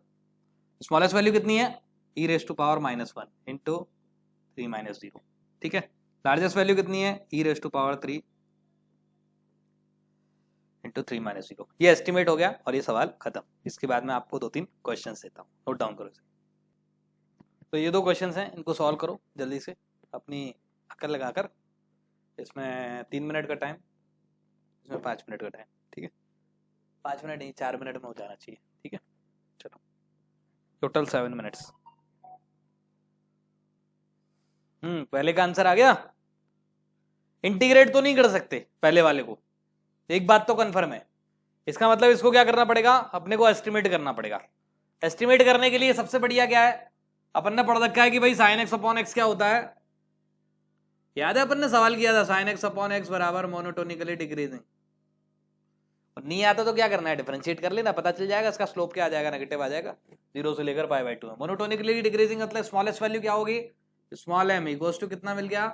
स्मॉलेस्ट वैल्यू कितनी है e raise to power -1 into 3 - 0, ठीक है। लार्जेस्ट वैल्यू कितनी है e raise to power 3 into 3 - 0। ये एस्टिमेट हो गया और ये सवाल खत्म। इसके बाद मैं आपको 2-3 क्वेश्चन देता हूँ, नोट डाउन करो इसे। तो ये 2 क्वेश्चन हैं, इनको सॉल्व करो जल्दी से अपनी अक्ल लगाकर। इसमें 3 मिनट का टाइम, इसमें 5 मिनट का टाइम, ठीक है। 5 मिनट नहीं, 4 मिनट में हो जाना चाहिए, ठीक है। चलो, टोटल 7 मिनट्स। पहले का आंसर आ गया। इंटीग्रेट तो नहीं कर सकते पहले वाले को, एक बात तो कंफर्म है। इसका मतलब इसको क्या करना पड़ेगा, अपने को एस्टिमेट करना पड़ेगा। एस्टिमेट करने के लिए सबसे बढ़िया क्या है, अपन ने पढ़ रखा है कि भाई साइन एक्स अपॉन एक्स क्या होता है, याद है अपन ने सवाल किया था, साइन एक्स अपॉन एक्स बराबर मोनोटोनिकली डिक्रीजिंग। नहीं आता तो क्या करना है, डिफरेंशिएट कर लेना, पता चल जाएगा इसका स्लोप क्या आ जाएगा, नेगेटिव आ जाएगा। 0 से लेकर π/2 है। मोनोटोनिकली डिक्रीजिंग मतलब स्मॉलेस्ट वैल्यू क्या होगी, स्मॉल m इक्वल्स टू कितना मिल गया,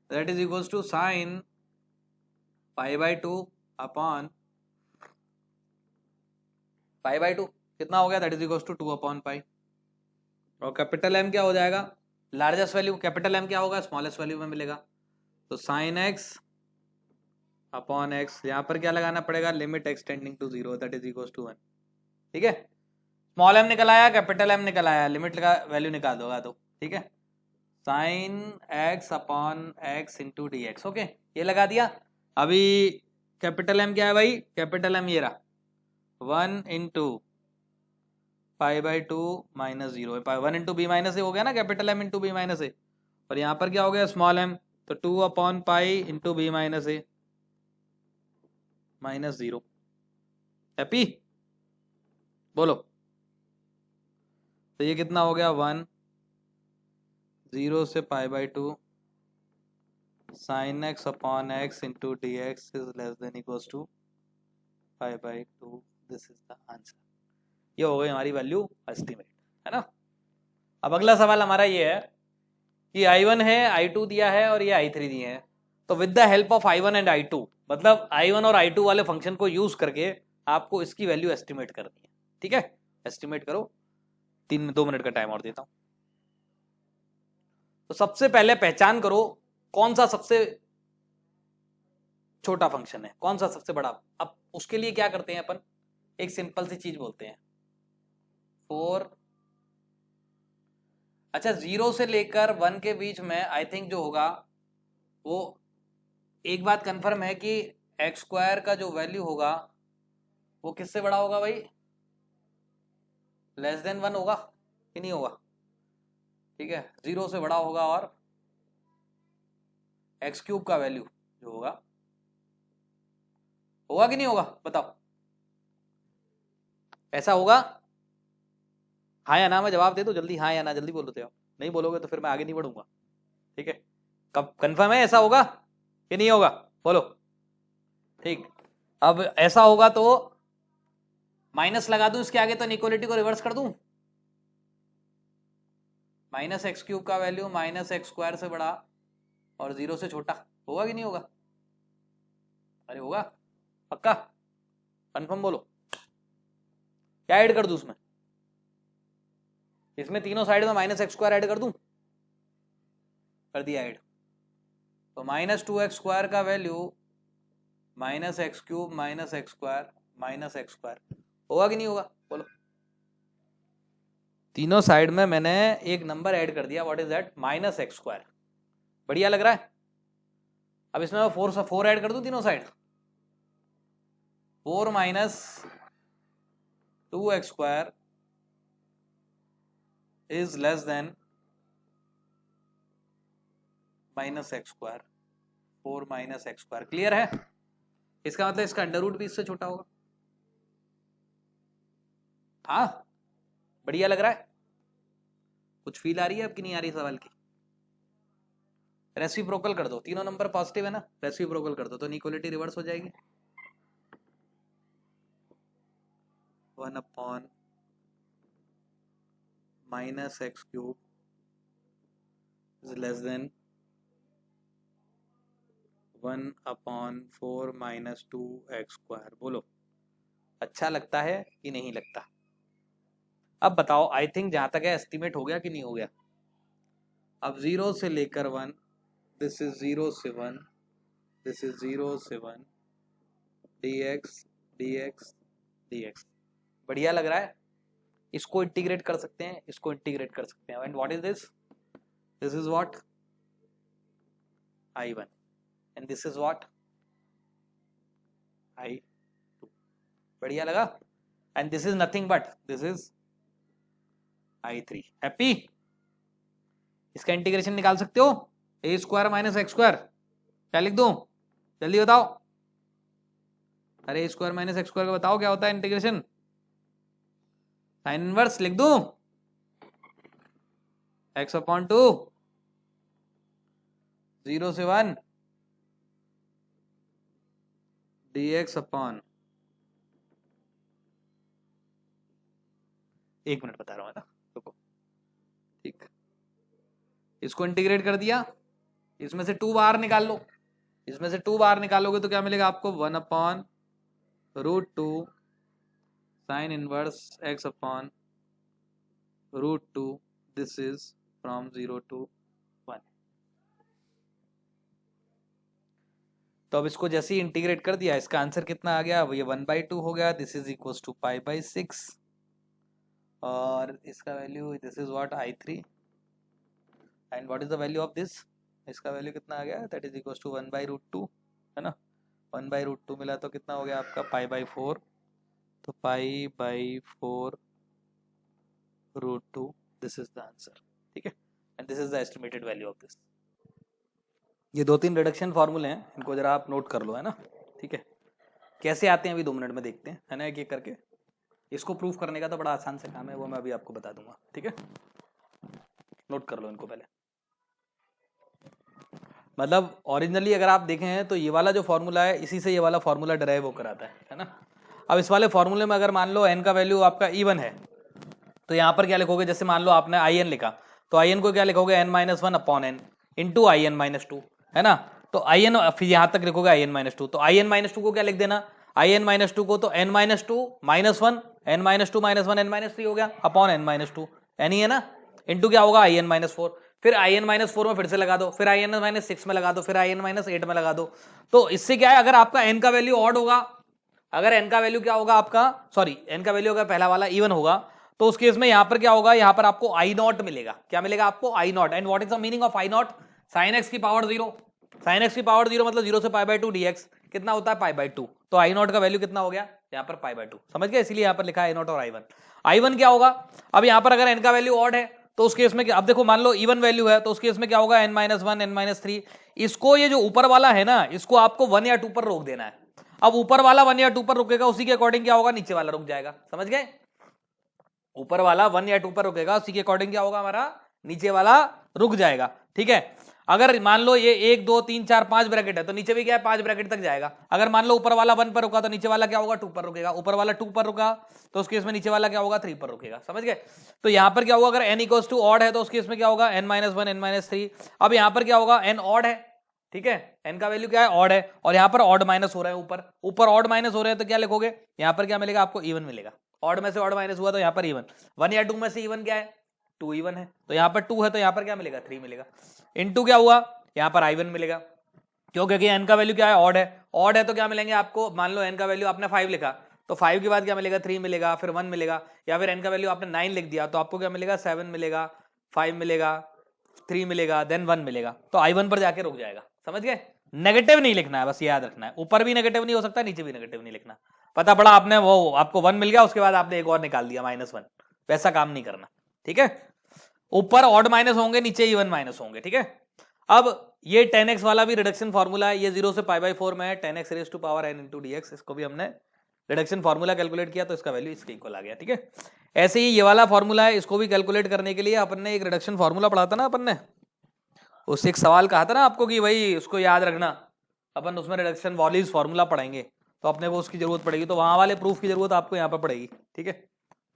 that is equals to sine π/2 upon π/2 कितना हो गया, that is equals to 2 upon pi. और कैपिटल M क्या हो जाएगा, लार्जेस्ट वैल्यू कैपिटल M क्या होगा, स्मॉलेस्ट वैल्यू में मिलेगा। तो साइन x अपॉन x, यहाँ पर क्या लगाना पड़ेगा, limit extending to 0 that is equals to 1, ठीक है। स्मॉल m निकल आया, कैपिटल M निकल आया, लिमिट का वैल्यू निकाल दोगा तो, ठीक है। Sine x upon x into d x, okay, ये लगा दिया। अभी कैपिटल M क्या है भाई, कैपिटल M ये रहा 1 into pi by two minus zero, one into b minus a हो गया ना, capital M into b minus a, और यहाँ पर क्या हो गया स्मॉल एम, तो 2 upon pi into b minus a minus zero. Happy? बोलो। तो ये कितना हो गया 1 0 से pi by two sine x upon x into d x is less than equals to pi by two. This is the answer. ये हो गई हमारी वैल्यू एस्टिमेट, है ना। अब अगला सवाल हमारा ये है कि I1 है, I2 दिया है और ये I3 दिए हैं, तो with the help of I1 and I2, मतलब I1 और I2 वाले फंक्शन को यूज करके आपको इसकी वैल्यू एस्टिमेट करनी है। ठीक है, एस्टिमेट करो। 2 मिनट का टाइम और देता हूं। तो सबसे पहले पहचान करो कौन सा सबसे छोटा फंक्शन है, कौन सा सबसे बड़ा। अब उसके लिए क्या करते हैं अपन, एक सिंपल सी चीज बोलते हैं 4, अच्छा 0 से लेकर 1 के बीच में आई थिंक जो होगा वो, एक बात कंफर्म है कि एक्स स्क्वायर का जो वैल्यू होगा वो किससे बड़ा होगा भाई, लेस देन 1 होगा कि नहीं होगा। ठीक है, 0 से बड़ा होगा और एक्स क्यूब का वैल्यू जो होगा कि नहीं होगा, बताओ ऐसा होगा। हाँ या ना में जवाब दे दो जल्दी, हाँ या ना जल्दी बोलो। तो नहीं बोलोगे तो फिर मैं आगे नहीं बढ़ूंगा। ठीक है, कब कंफर्म है ऐसा होगा कि नहीं होगा, बोलो। ठीक, अब ऐसा होगा तो माइनस लगा दूं इसके आगे, तो इनइक्वालिटी को रिवर्स कर दूं, माइनस एक्स क्यूब का वैल्यू माइनस एक्स स्क्वायर से बड़ा और 0 से छोटा, होगा कि नहीं होगा। अरे होगा पक्का, कंफर्म बोलो। क्या ऐड कर दूं उसमें, इसमें तीनों साइड में माइनस एक्स स्क्वायर ऐड कर दूं, कर दिया ऐड। तो माइनस 2x स्क्वायर का value minus x cube minus x square minus x square, होगा कि नहीं होगा, बोलो। तीनों साइड में मैंने एक नंबर ऐड कर दिया, what is that, minus x square. बढ़िया लग रहा है। अब इसमें मैं 4 ऐड कर दूं तीनों side, 4 minus 2x square is less then minus x square, 4 minus x square. Clear है, इसका मतलब इसका अंडर रूट भी इससे छोटा होगा। हाँ बढ़िया लग रहा है, कुछ फील आ रही है अब कि नहीं आ रही सवाल की। रेसिप्रोकल कर दो, तीनों नंबर पॉजिटिव है ना, रेसिप्रोकल कर दो तो इनइक्वालिटी रिवर्स हो जाएगी। 1 upon minus x cube is less then 1 upon 4 minus 2x square. बोलो अच्छा लगता है कि नहीं लगता। अब बताओ, आई थिंक जहां तक है एस्टिमेट हो गया कि नहीं हो गया। अब 0 से लेकर 1, दिस इज 0 से 1, दिस इज 0 से 1, dx dx dx। बढ़िया लग रहा है, इसको इंटीग्रेट कर सकते हैं, इसको इंटीग्रेट कर सकते हैं। And what is this, this is what I1 and this is what I2। बढ़िया लगा, and this is nothing but this is I3। Happy? इसका इंटीग्रेशन निकाल सकते हो, ए स्क्वायर माइनस एक्स स्क्वायर, क्या लिख दूं जल्दी बताओ। अरे ए स्क्वायर माइनस एक्स स्क्वायर का बताओ क्या होता है इंटीग्रेशन, साइन इनवर्स लिख दूं, x अपॉन 2 0 से 1 dx अपॉन, एक मिनट बता रहा हूं ना, रुको। ठीक, इसको इंटीग्रेट कर दिया, इसमें से 2 बाहर निकाल लो, इसमें से 2 बाहर निकालोगे तो क्या मिलेगा आपको, 1 upon √2 sine inverse x upon √2, this is from 0 to 1। तो अब इसको जैसे ही इंटीग्रेट कर दिया, इसका आंसर कितना आ गया, ये 1/2 हो गया, दिस इज इक्वल टू π/6, और इसका value this is what I3, and what is the value of this, इसका वैल्यू कितना आ गया, दैट इज इक्वल टू 1/√2, है ना। 1/√2 मिला तो कितना हो गया आपका π/4, तो π/4 √2, दिस इज द आंसर, ठीक है, and this is the estimated value of this. ये 2-3 रिडक्शन फॉर्मूले हैं, इनको जरा आप नोट कर लो, है ना, ठीक है। कैसे आते हैं अभी 2 मिनट में देखते हैं, है ना, एक एक करके। इसको प्रूफ करने का तो बड़ा आसान से काम है, वो मैं अभी आपको बता दूंगा, ठीक है। नोट कर लो इनको पहले। मतलब ओरिजिनली अगर आप देखें तो ये वाला जो फॉर्मूला है, इसी से ये वाला फॉर्मूला डराइव होकर आता है ना। अब इस वाले फॉर्मूले में अगर मान लो n का वैल्यू आपका इवन है, तो यहाँ पर क्या लिखोगे, जैसे मान लो आपने in लिखा, तो in को क्या लिखोगे, n-1 upon n into in-2, है ना। तो in फिर यहाँ तक लिखोगे in-2, तो in-2 को क्या लिख देना, in-2 को तो n-2 -1 n-2 -1 n-3 हो गया अपॉन n-2, n ही है ना, इंटू क्या होगा in-4, फिर in-4 में फिर से लगा दो, फिर in-6 में लगा दो, फिर in-8 में लगा दो। तो इससे क्या है, अगर आपका n का वैल्यू ऑड होगा, अगर n का वैल्यू क्या होगा आपका, सॉरी n का वैल्यू अगर पहला वाला इवन होगा, तो उस केस में यहां पर क्या होगा, यहां पर आपको i0 मिलेगा। क्या मिलेगा आपको, i0। And what is the meaning of i0, sin x की पावर 0, sin x की पावर 0 मतलब 0 से π/2 dx कितना होता है π/2, तो i0 का वैल्यू कितना हो गया यहाँ पर π/2, समझ गए, इसीलिए यहाँ पर लिखा है i0 और i1 क्या होगा। अब यहाँ पर अगर n का वैल्यू ऑड है तो उस केस में अब देखो, मान लो इवन वैल्यू है, तो उस केस में क्या होगा, n-1 n-3, इसको ये जो ऊपर वाला है ना, इसको आपको 1 या 2 पर रोक देना है। अब ऊपर वाला 1 या 2 पर रुकेगा, उसी के अकॉर्डिंग क्या होगा, नीचे वाला रुक जाएगा, समझ गए। ऊपर वाला 1 या 2 पर रुकेगा, उसी के अकॉर्डिंग क्या होगा, हमारा नीचे वाला रुक जाएगा, ठीक है। अगर मान लो ये 1 2 3 4 5 ब्रैकेट है, तो नीचे भी क्या है, 5 ब्रैकेट तक जाएगा। अगर मान लो ऊपर वाला 1 पर रुका, तो नीचे वाला क्या होगा, 2 पर रुकेगा। ऊपर वाला 2 पर रुका, तो उस केस में नीचे वाला क्या होगा, 3 पर रुकेगा, समझ गए। तो यहां पर क्या होगा, अगर n इक्वल्स टू ऑड है, तो उस केस में क्या होगा, n-1 n-3। अब यहां पर क्या होगा, n ऑड है, ठीक है, n का वैल्यू क्या है, ऑड है, और यहां पर ऑड माइनस हो रहा है, ऊपर ऑड माइनस हो रहे हैं, तो क्या लिखोगे, यहां पर क्या मिलेगा आपको, इवन मिलेगा। ऑड में से ऑड माइनस हुआ तो यहाँ पर इवन, 1 या 2 में से इवन क्या है, 2 इवन है, तो यहाँ पर 2 है, तो यहाँ पर क्या मिलेगा, 3 मिलेगा। इनटू क्या हुआ, यहाँ पर i1 मिलेगा, क्यों, क्योंकि n का वैल्यू क्या है, ऑड है, तो क्या मिलेंगे आपको, मान लो n का वैल्यू आपने 5 लिखा, तो 5 के बाद क्या मिलेगा, 3 मिलेगा, फिर 1 मिलेगा, या फिर n का वैल्यू आपने 9 लिख दिया, तो आपको क्या मिलेगा, 7 मिलेगा, 5 मिलेगा, 3 मिलेगा, देन 1 मिलेगा, तो i1 पर जाके रुक जाएगा, समझ गए। नेगेटिव नहीं लिखना है, बस याद रखना है, ऊपर भी नेगेटिव नहीं हो सकता, नीचे भी नेगेटिव नहीं लिखना। पता पड़ा आपने, वो आपको 1 मिल गया, उसके बाद आपने एक और निकाल दिया -1, वैसा काम नहीं करना, ठीक है। ऊपर ऑड माइनस होंगे, नीचे इवन माइनस होंगे, ठीक है। अब ये 10x वाला भी रिडक्शन फॉर्मूला है, ये 0 से π/4 में है, 10x raise to power n into dx, इसको भी हमने रिडक्शन फॉर्मूला कैलकुलेट किया, तो इसका वैल्यू इसके इक्वल आ गया, ठीक है। ऐसे ही ये वाला फॉर्मूला है, इसको भी कैलकुलेट करने के लिए अपन ने एक रिडक्शन फॉर्मूला पढ़ा था ना, अपन ने उससे एक सवाल कहा था ना आपको कि भाई उसको याद रखना, अपन उसमें रिडक्शन वॉल्यूज फॉर्मूला पढ़ेंगे, तो अपने को उसकी जरूरत पड़ेगी, तो वहां वाले प्रूफ की जरूरत आपको यहाँ पर पड़ेगी, ठीक है।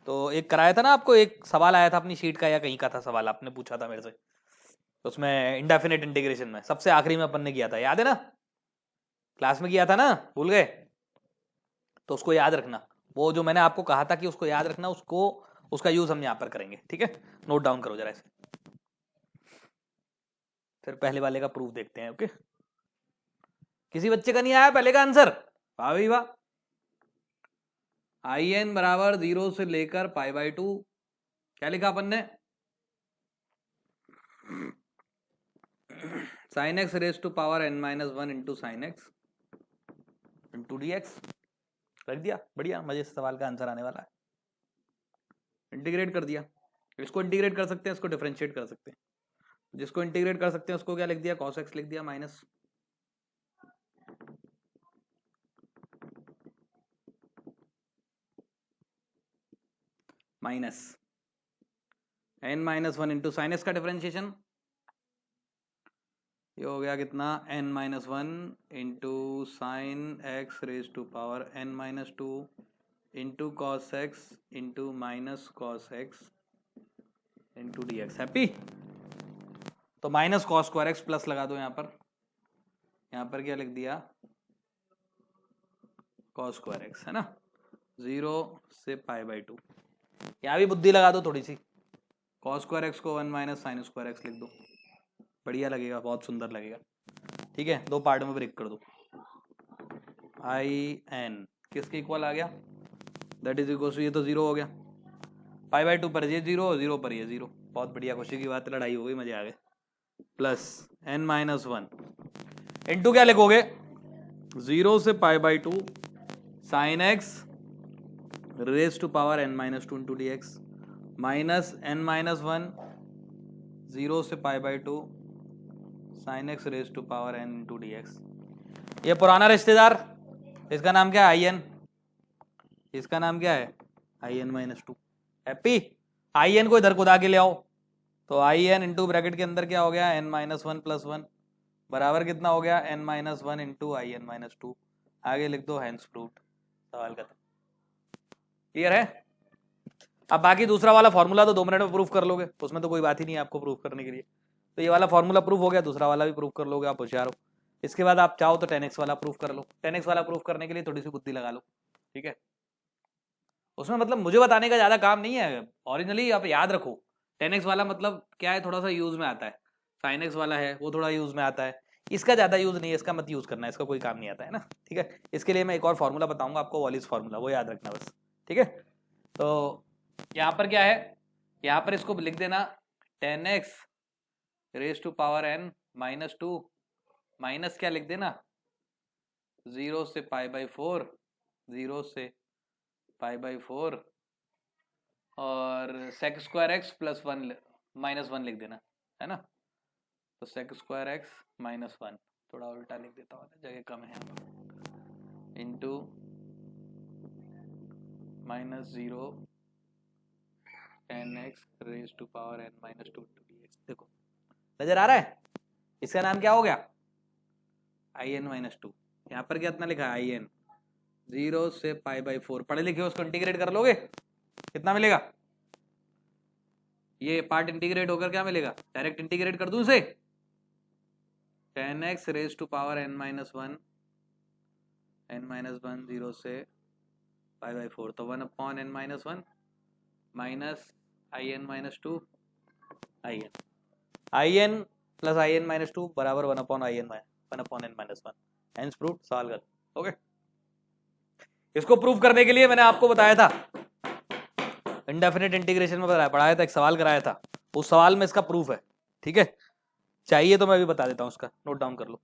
तो एक कराया था ना आपको, एक सवाल आया था अपनी शीट का या कहीं का था सवाल, आपने पूछा था मेरे से, उसमें इंडेफिनिट इंटीग्रेशन में सबसे आखिरी में अपन ने किया था, याद है ना, क्लास में किया था ना, भूल गए, तो उसको याद रखना, वो जो मैंने आपको कहा था कि उसको याद रखना, उसको उसका यूज हम यहाँ पर करेंगे, ठीक है। नोट डाउन करो जरा इसे, फिर पहले वाले का प्रूफ देखते हैं, ओके। किसी बच्चे का नहीं आया पहले का आंसर, वाह भाई वाह। in बराबर 0 से लेकर π/2, क्या लिखा अपन ने, sin x raise to power n-1 into sine x into dx, रख दिया, बढ़िया, मजे से सवाल का आंसर आने वाला है। इंटीग्रेट कर दिया, इसको इंटीग्रेट कर सकते हैं, इसको डिफरेंशिएट कर सकते हैं, जिसको इंटीग्रेट कर सकते हैं उसको क्या लिख दिया, cos x लिख दिया, minus n-1 into sine x का डिफरेंशिएशन, ये हो गया कितना, n-1 into sine x raise to power n-2 into cos x into minus cos x into d x, happy. तो minus cos square x plus लगा दो, यहाँ पर क्या लिख दिया, कॉस स्क्वायर एक्स, है ना, 0 से π/2, यहाँ भी बुद्धि लगा दो थोड़ी सी, कॉस स्क्वायर एक्स को 1 माइनस साइन स्क्वायर एक्स लिख दो, बढ़िया लगेगा, बहुत सुंदर लगेगा, ठीक है। 2 पार्ट में ब्रेक कर दो, in किसके इक्वल आ गया, दैट इज इक्वल टू, ये तो 0 हो गया, π/2 पर ये 0 पर ये 0, बहुत बढ़िया, खुशी की बात, लड़ाई हो गई, मजे आ गए, प्लस n-1 इंटू क्या लिखोगे, 0 से π/2 sine x raise to power n-2 into dx, minus n minus one 0 से pi by 2 sine x raise to power n into d x. ये पुराना रिश्तेदार, इसका नाम क्या है? I n. इसका नाम क्या है? I n minus two. Happy? I n को इधर खुदा के ले आओ, तो आई एन इंटू ब्रैकेट के अंदर क्या हो गया? N minus one plus one बराबर कितना हो गया? N minus one into I n minus two. आगे लिख दो हैंस प्रूव्ड। सवाल खत्म। क्लियर है? अब बाकी दूसरा वाला फॉर्मूला तो 2 मिनट में प्रूफ कर लोगे, उसमें तो कोई बात ही नहीं है आपको प्रूफ करने के लिए। तो ये वाला फॉर्मूला प्रूफ हो गया, दूसरा वाला भी प्रूफ कर लोगे, आप होशियार हो। इसके बाद आप चाहो तो 10x वाला प्रूफ कर लो। 10x वाला प्रूफ करने के लिए थोड़ी सी बुद्धि लगा लो, ठीक है? उसमें मतलब मुझे बताने का ज्यादा काम नहीं है, ओरिजिनली आप याद रखो 10x वाला मतलब क्या है, थोड़ा सा यूज में आता है। sin x वाला है वो थोड़ा यूज में आता है, इसका ज्यादा यूज नहीं है, इसका मत यूज करना, इसका कोई काम नहीं आता है ना, ठीक है? इसके लिए मैं एक और फॉर्मूला बताऊंगा आपको, वॉलिस फॉर्मूला, वो याद रखना बस, ठीक है? तो यहाँ पर क्या है, यहाँ पर इसको लिख देना 10x raise to power n minus two, minus क्या लिख देना 0 से पाई बाई 4, 0 से पाई बाई 4 और sec square x plus one minus one लिख देना, है ना? तो सेक स्क्वायर एक्स माइनस वन, थोड़ा उल्टा लिख देता हूँ, जगह कम है, into minus 0 ten x raise to power n minus two d x. देखो नजर आ रहा है? इसका नाम क्या हो गया? I n minus two. यहाँ पर कितना लिखा है? आई एन 0 से पाई बाई 4। पढ़े लिखे उसको इंटीग्रेट कर लोगे, कितना मिलेगा? ये पार्ट इंटीग्रेट होकर क्या मिलेगा? डायरेक्ट इंटीग्रेट कर दूं इसे, 10x raise to power n minus one, n minus one 0 से पाई बाई 4, तो 1 upon n minus one minus I n minus two, I n plus I n minus two बराबर 1 upon I n, 1 upon n minus one. Hence proved, solve कर। ओके, इसको प्रूव करने के लिए मैंने आपको बताया था, इंडेफिनिट इंटीग्रेशन में बताया, पढ़ाया था, एक सवाल कराया था, उस सवाल में इसका प्रूफ है, ठीक है? चाहिए तो मैं भी बता देता हूं, उसका नोट डाउन कर लो।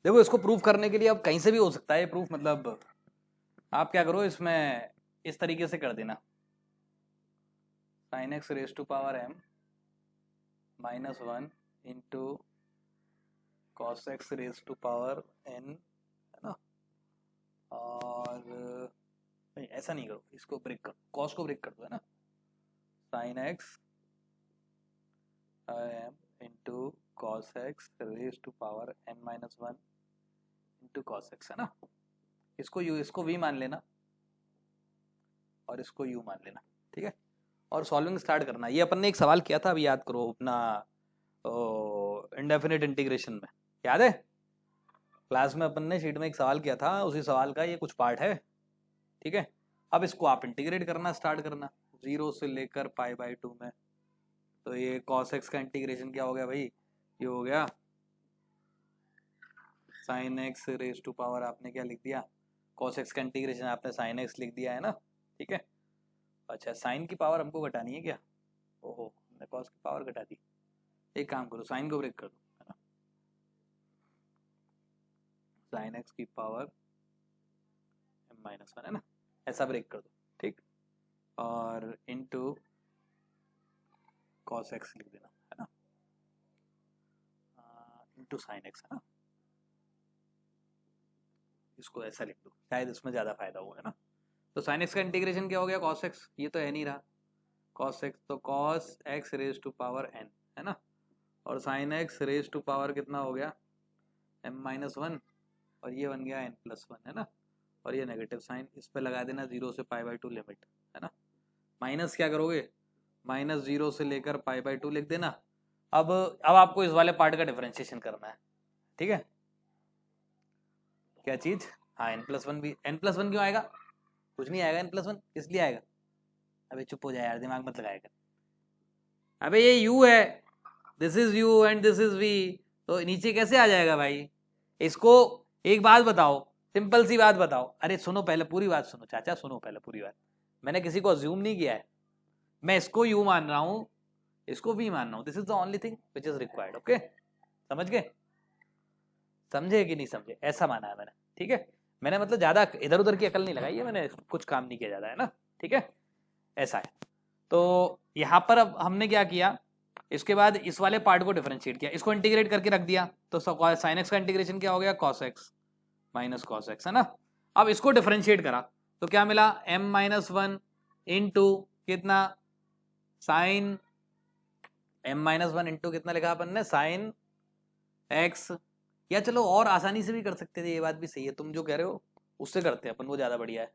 देखो इसको प्रूफ करने के लिए अब कहीं से भी हो सकता है प्रूफ, मतलब आप क्या करो, इसमें इस तरीके से कर देना, sine x raise to power m minus one into cos x raise to power n, है ना? और नहीं ऐसा नहीं करो, इसको ब्रेक कर, कॉस को ब्रेक कर दो, है ना? Sine x m into cos x raise to power n minus one into cos x, है ना? इसको v मान लेना और इसको u मान लेना, ठीक है? और सॉल्विंग स्टार्ट करना। ये अपन ने एक सवाल किया था, अभी याद करो, अपना इंडेफिनिट इंटीग्रेशन में, याद है? क्लास में अपन ने शीट में एक सवाल किया था, उसी सवाल का ये कुछ पार्ट है, ठीक है? अब इसको आप इंटीग्रेट करना स्टार्ट करना 0 से लेकर पाई बाई 2 में। तो ये cos x का इंटीग्रेशन क्या हो गया भाई? ये हो गया sin x raise to power, आपने क्या लिख दिया? cos x का इंटीग्रेशन आपने sin x लिख दिया, है ना? ठीक है? अच्छा, साइन की पावर हमको घटानी है क्या? ओहो, हमने cos की पावर घटा दी। एक काम करो, साइन को ब्रेक कर दो, है ना? sin x की पावर m माइनस वन, है ना? ऐसा ब्रेक कर दो, ठीक? और इनटू cos x लिख देना, है ना? इनटू sin x, है ना? इसको ऐसा लिख दो, शायद इसमें ज्यादा फायदा हो, है ना? तो sin x का इंटीग्रेशन क्या हो गया? cos x, ये तो है नहीं रहा cos x, तो cos x raise to power n, है ना? और sin x raise to power कितना हो गया? m माइनस वन, और ये बन गया n प्लस वन, है ना? और ये नेगेटिव साइन, इस पे लगा देना 0 से पाई बाई 2 लिमिट, है ना? माइनस क्या करोगे? माइनस 0 से लेकर पाई बाई 2 लिख देना। अब आपको इस वाले पार्ट का डिफरेंशिएशन करना है, ठीक है? क्या चीज? हाँ, n प्लस वन भी। n प्लस वन क्यों आएगा? कुछ नहीं आएगा, n प्लस वन इसलिए आएगा। अबे चुप हो जाए यार, दिमाग मत लगाएगा। अबे ये u है, this is u and this is v, तो नीचे कैसे आ जाएगा भाई? इसको एक बात बताओ, सिंपल सी बात बताओ। अरे सुनो, पहले पूरी बात सुनो चाचा, सुनो पहले पूरी बात। मैंने किसी को अज्यूम नहीं किया है, मैं इसको u मान रहा हूं, इसको v मान रहा हूं। This is the only thing which is required. Okay, समझ गए? समझे कि नहीं समझे? ऐसा माना है मैंने, ठीक है? मैंने मतलब ज्यादा इधर उधर की अकल नहीं लगाई है मैंने, कुछ काम नहीं किया ज्यादा, है ना? ठीक है? ऐसा है। तो यहाँ पर अब हमने क्या किया, इसके बाद इस वाले पार्ट को डिफरेंशिएट किया, इसको इंटीग्रेट करके रख दिया, तो साइन एक्स का इंटीग्रेशन क्या हो गया, cos x minus cos x, है ना। अब इसको डिफरेंशिएट करा तो क्या मिला, m माइनस वन इंटू कितना, sine m minus one into कितना लिखा अपन ने, साइन एक्स। या चलो और आसानी से भी कर सकते थे, ये बात भी सही है, तुम जो कह रहे हो उससे करते हैं अपन, वो ज्यादा बढ़िया है।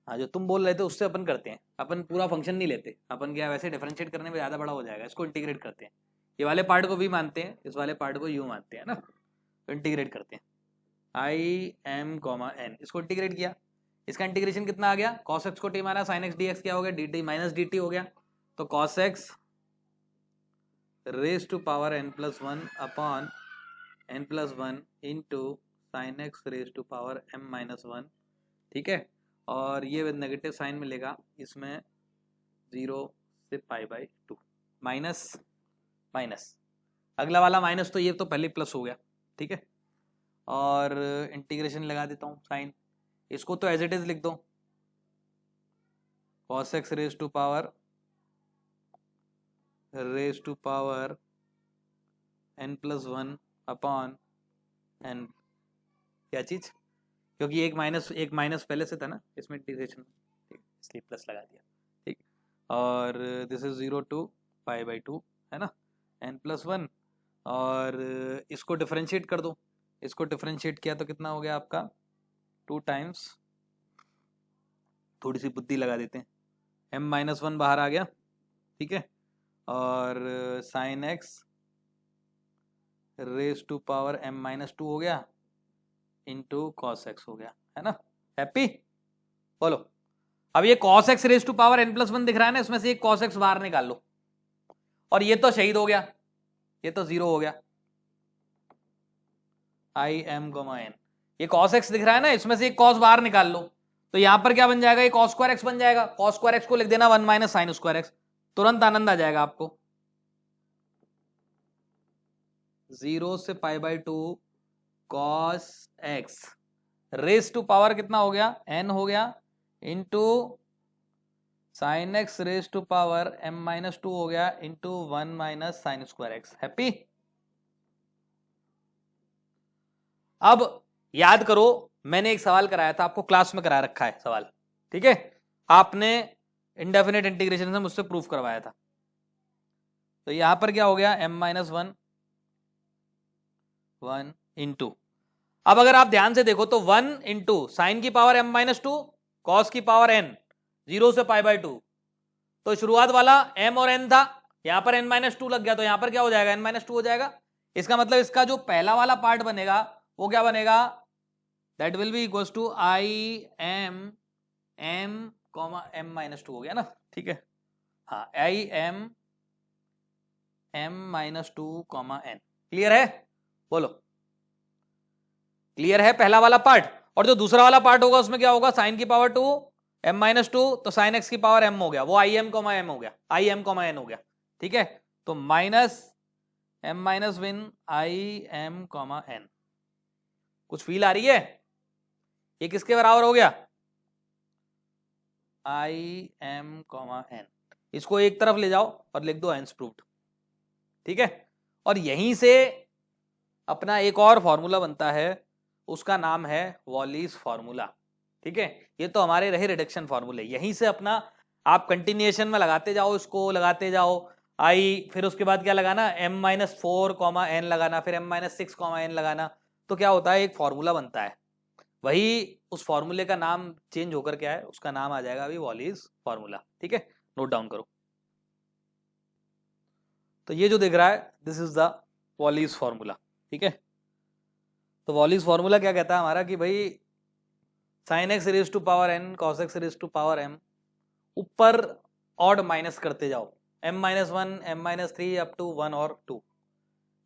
हाँ, जो तुम बोल रहे थे उससे अपन करते हैं, अपन पूरा फंक्शन नहीं लेते अपन, क्या वैसे डिफरेंशिएट करने में ज्यादा बड़ा हो जाएगा, इसको इंटीग्रेट करते हैं, ये वाले पार्ट को भी मानते हैं, इस वाले पार्ट को यू मानते हैं ना, तो इंटीग्रेट करते हैं, आई एम कॉमा एन, इसको इंटीग्रेट किया, इसका इंटीग्रेशन कितना आ गया, कॉस एक्स को टी माना, साइन एक्स डी एक्स क्या हो गया, d t minus d t हो गया, तो cos x raise to power n plus one upon n plus one into sine x raise to power m minus one, ठीक है। और ये नेगेटिव साइन मिलेगा इसमें, 0 से पाई बाई 2, माइनस माइनस, अगला वाला माइनस, तो ये तो पहले प्लस हो गया, ठीक है। और इंटीग्रेशन लगा देता हूँ साइन, इसको तो एज इट इज लिख दो, cos x raise to power n plus one upon n, क्या चीज, क्योंकि एक माइनस पहले से था ना इसमें इंटीग्रेशन, ठीक, इसलिए प्लस लगा दिया, ठीक। और this is 0 two pi by 2, है ना, n प्लस वन, और इसको डिफरेंशिएट कर दो, इसको डिफरेंशिएट किया तो कितना हो गया आपका, 2 टाइम्स, थोड़ी सी बुद्धि लगा देते हैं, m माइनस वन बाहर आ गया, ठीक है, और sine x raise to power m minus two हो गया इंटू कॉस एक्स हो गया, है ना। हैप्पी, बोलो। अब ये cos x raise to power n plus one दिख रहा है ना, इसमें से एक cos x बाहर निकाल लो, और ये तो शहीद हो गया, ये तो 0 हो गया, आई एम कोमा एन, ये cos x दिख रहा है ना, इसमें से एक cos बाहर निकाल लो, तो यहां पर क्या बन जाएगा, ये cos स्क्वायर x बन जाएगा, cos स्क्वायर x को लिख देना 1 माइनस साइन स्क्वायर x, तुरंत आनंद आ जाएगा आपको, 0 से pi by 2 cos x raise to power कितना हो गया, n हो गया, into sine x raise to power m minus two हो गया, into 1 minus sine square x। Happy. अब याद करो, मैंने एक सवाल कराया था आपको, क्लास में करा रखा है सवाल, ठीक है, आपने इंडेफिनेट इंटीग्रेशन से मुझसे प्रूफ करवाया था, तो यहां पर क्या हो गया, m माइनस वन इंटू, अब अगर आप ध्यान से देखो तो 1 इंटू साइन की power m minus to, cos की पावर n, 0 से पाई बाई 2, तो शुरुआत वाला m और n था, यहां पर n माइनस टू लग गया, तो यहां पर क्या हो जाएगा, n माइनस टू हो जाएगा, इसका मतलब इसका जो पहला वाला पार्ट बनेगा वो क्या बनेगा, that will be equals to I m m comma m minus two हो गया ना, ठीक है, हाँ, I m m minus two comma n, clear है, बोलो, क्लियर है पहला वाला पार्ट। और जो दूसरा वाला पार्ट होगा उसमें क्या होगा, साइन की पावर 2 m माइनस टू, तो साइन एक्स की पावर m हो गया, वो आई एम कॉमा एम हो गया, आई एम कॉमा एन हो गया, ठीक है, तो minus m minus one I m comma n, कुछ फील आ रही है, ये किसके बराबर हो गया, आई एम कॉमा एन, इसको एक तरफ ले जाओ और लिख दो हेंस प्रूव्ड, ठीक है। और यहीं से अपना एक और फॉर्मूला बनता है, उसका नाम है वॉलीज फॉर्मूला, ठीक है, ये तो हमारे रहे रिडक्शन फॉर्मूले, यहीं से अपना आप कंटिन्यूएशन में लगाते जाओ, इसको लगाते जाओ, आई, फिर उसके बाद क्या लगाना, m minus four comma n लगाना, फिर m minus six comma n लगाना, तो क्या होता है, एक फॉर्मूला बनता है, वही उस फॉर्मूले का नाम चेंज होकर क्या है, उसका नाम आ जाएगा अभी वॉलीज फॉर्मूला, ठीक है, नोट डाउन करो। तो ये जो दिख रहा है, this is the volleys formula, ठीक है। तो वॉलीज फॉर्मूला क्या कहता है हमारा कि भाई sine x raise to power n, cos x raise to power m, ऊपर ऑड माइनस करते जाओ, m minus one, m minus three up to 1 और 2,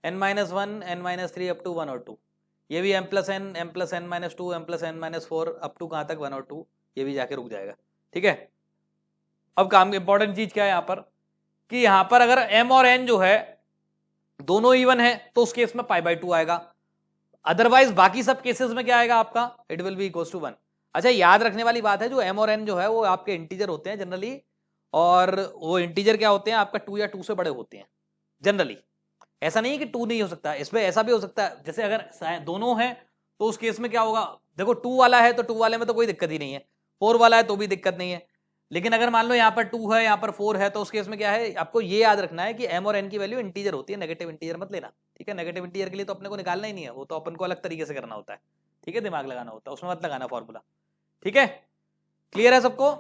n minus one, n minus three up to 1 और 2, ये भी m plus n minus two, m plus n minus four up to कहाँ तक 1 और 2, ये भी जाके रुक जाएगा, ठीक है। अब काम इंपॉर्टेंट चीज क्या है यहाँ पर, कि यहाँ पर अगर m और n जो है दोनों इवन है तो उस केस में पाई बाई 2 आएगा, अदरवाइज बाकी सब केसेस में क्या आएगा आपका, it will be equals to 1। अच्छा, याद रखने वाली बात है, जो m और n जो है वो आपके इंटीजर होते हैं जनरली, और वो इंटीजर क्या होते हैं आपका 2 या 2 से बड़े होते हैं जनरली। ऐसा नहीं है कि 2 नहीं हो सकता, इसमें ऐसा भी हो सकता है जैसे अगर दोनों हैं तो उस केस में क्या होगा, देखो 2 वाला है तो 2 वाले में तो कोई दिक्कत ही नहीं है, 4 वाला है तो भी दिक्कत नहीं है। लेकिन अगर मान लो यहाँ पर 2 है यहाँ पर 4 है तो उस केस में क्या है, आपको ये याद रखना है कि m और n की वैल्यू इंटीजर होती है, नेगेटिव इंटीजर मत लेना, ठीक है। नेगेटिव इंटीजर के लिए तो अपने को निकालना ही नहीं है, वो तो अपन को अलग तरीके से करना होता है, ठीक है, दिमाग लगाना होता है, उसमें मत लगाना फॉर्मूला, ठीक है। क्लियर है सबको?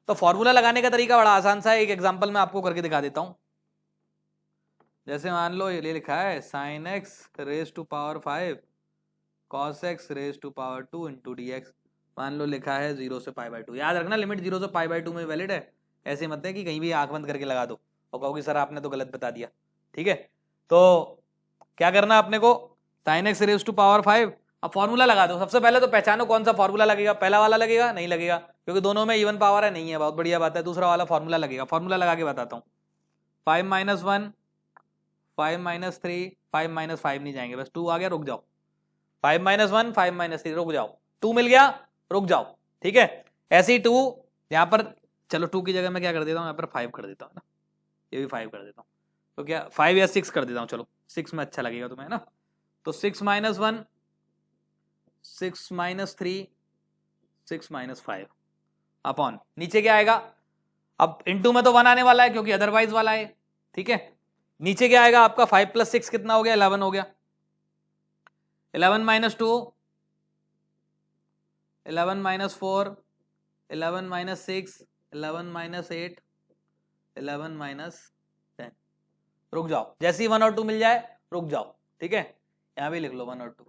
तो फॉर्मूला लगाने का तरीका बड़ा आसान सा है, एक एग्जांपल मैं आपको करके दिखा देता हूं। जैसे मान लो ये लिखा है sin x raise to power 5 cos x raise to power 2 into d x, मान लो लिखा है 0 से पाई बाई 2, याद रखना लिमिट 0 से पाई बाई 2 में वैलिड है, ऐसे मत है कि कहीं भी आंख बंद करके लगा दो और कहो कि सर आपने तो गलत बता दिया, ठीक है। तो क्या करना अपने को, sin x raise to power 5, अब फॉर्मूला लगा दो। सबसे पहले तो पहचानो कौन सा फॉर्मूला लगेगा, पहला वाला लगेगा, नहीं लगेगा क्योंकि दोनों में इवन पावर है, नहीं है, बहुत बढ़िया बात है। दूसरा वाला फॉर्मूला लगेगा, फॉर्मूला लगा के बताता हूँ। 5 माइनस 1 5 माइनस 3 5 माइनस 5 नहीं जाएंगे, बस 2 आ गया, रुक जाओ। 5 माइनस 1 5 माइनस 3, रुक जाओ, 2 मिल गया, रुक जाओ, ठीक है। ऐसे ही 2 यहाँ पर, चलो 2 की जगह मैं क्या कर देता हूँ, यहाँ पर 5 कर देता हूँ ना, ये भी 5 कर देता हूँ, तो क्या 5 या 6 कर देता हूँ, चलो 6 में अच्छा लगेगा तुम्हें, है ना। तो 6 माइनस 1 6 माइनस 3 6 माइनस 5 अपॉन नीचे क्या आएगा, अब इनटू में तो 1 आने वाला है क्योंकि अदरवाइज वाला है, ठीक है। नीचे क्या आएगा आपका 5 प्लस 6 कितना हो गया, 11 हो गया। 11 minus 2 11 minus 4 11 minus 6 11 minus 8 11 minus 10, रुक जाओ, जैसे ही 1 और 2 मिल जाए रुक जाओ, ठीक है। यहां भी लिख लो 1 और 2,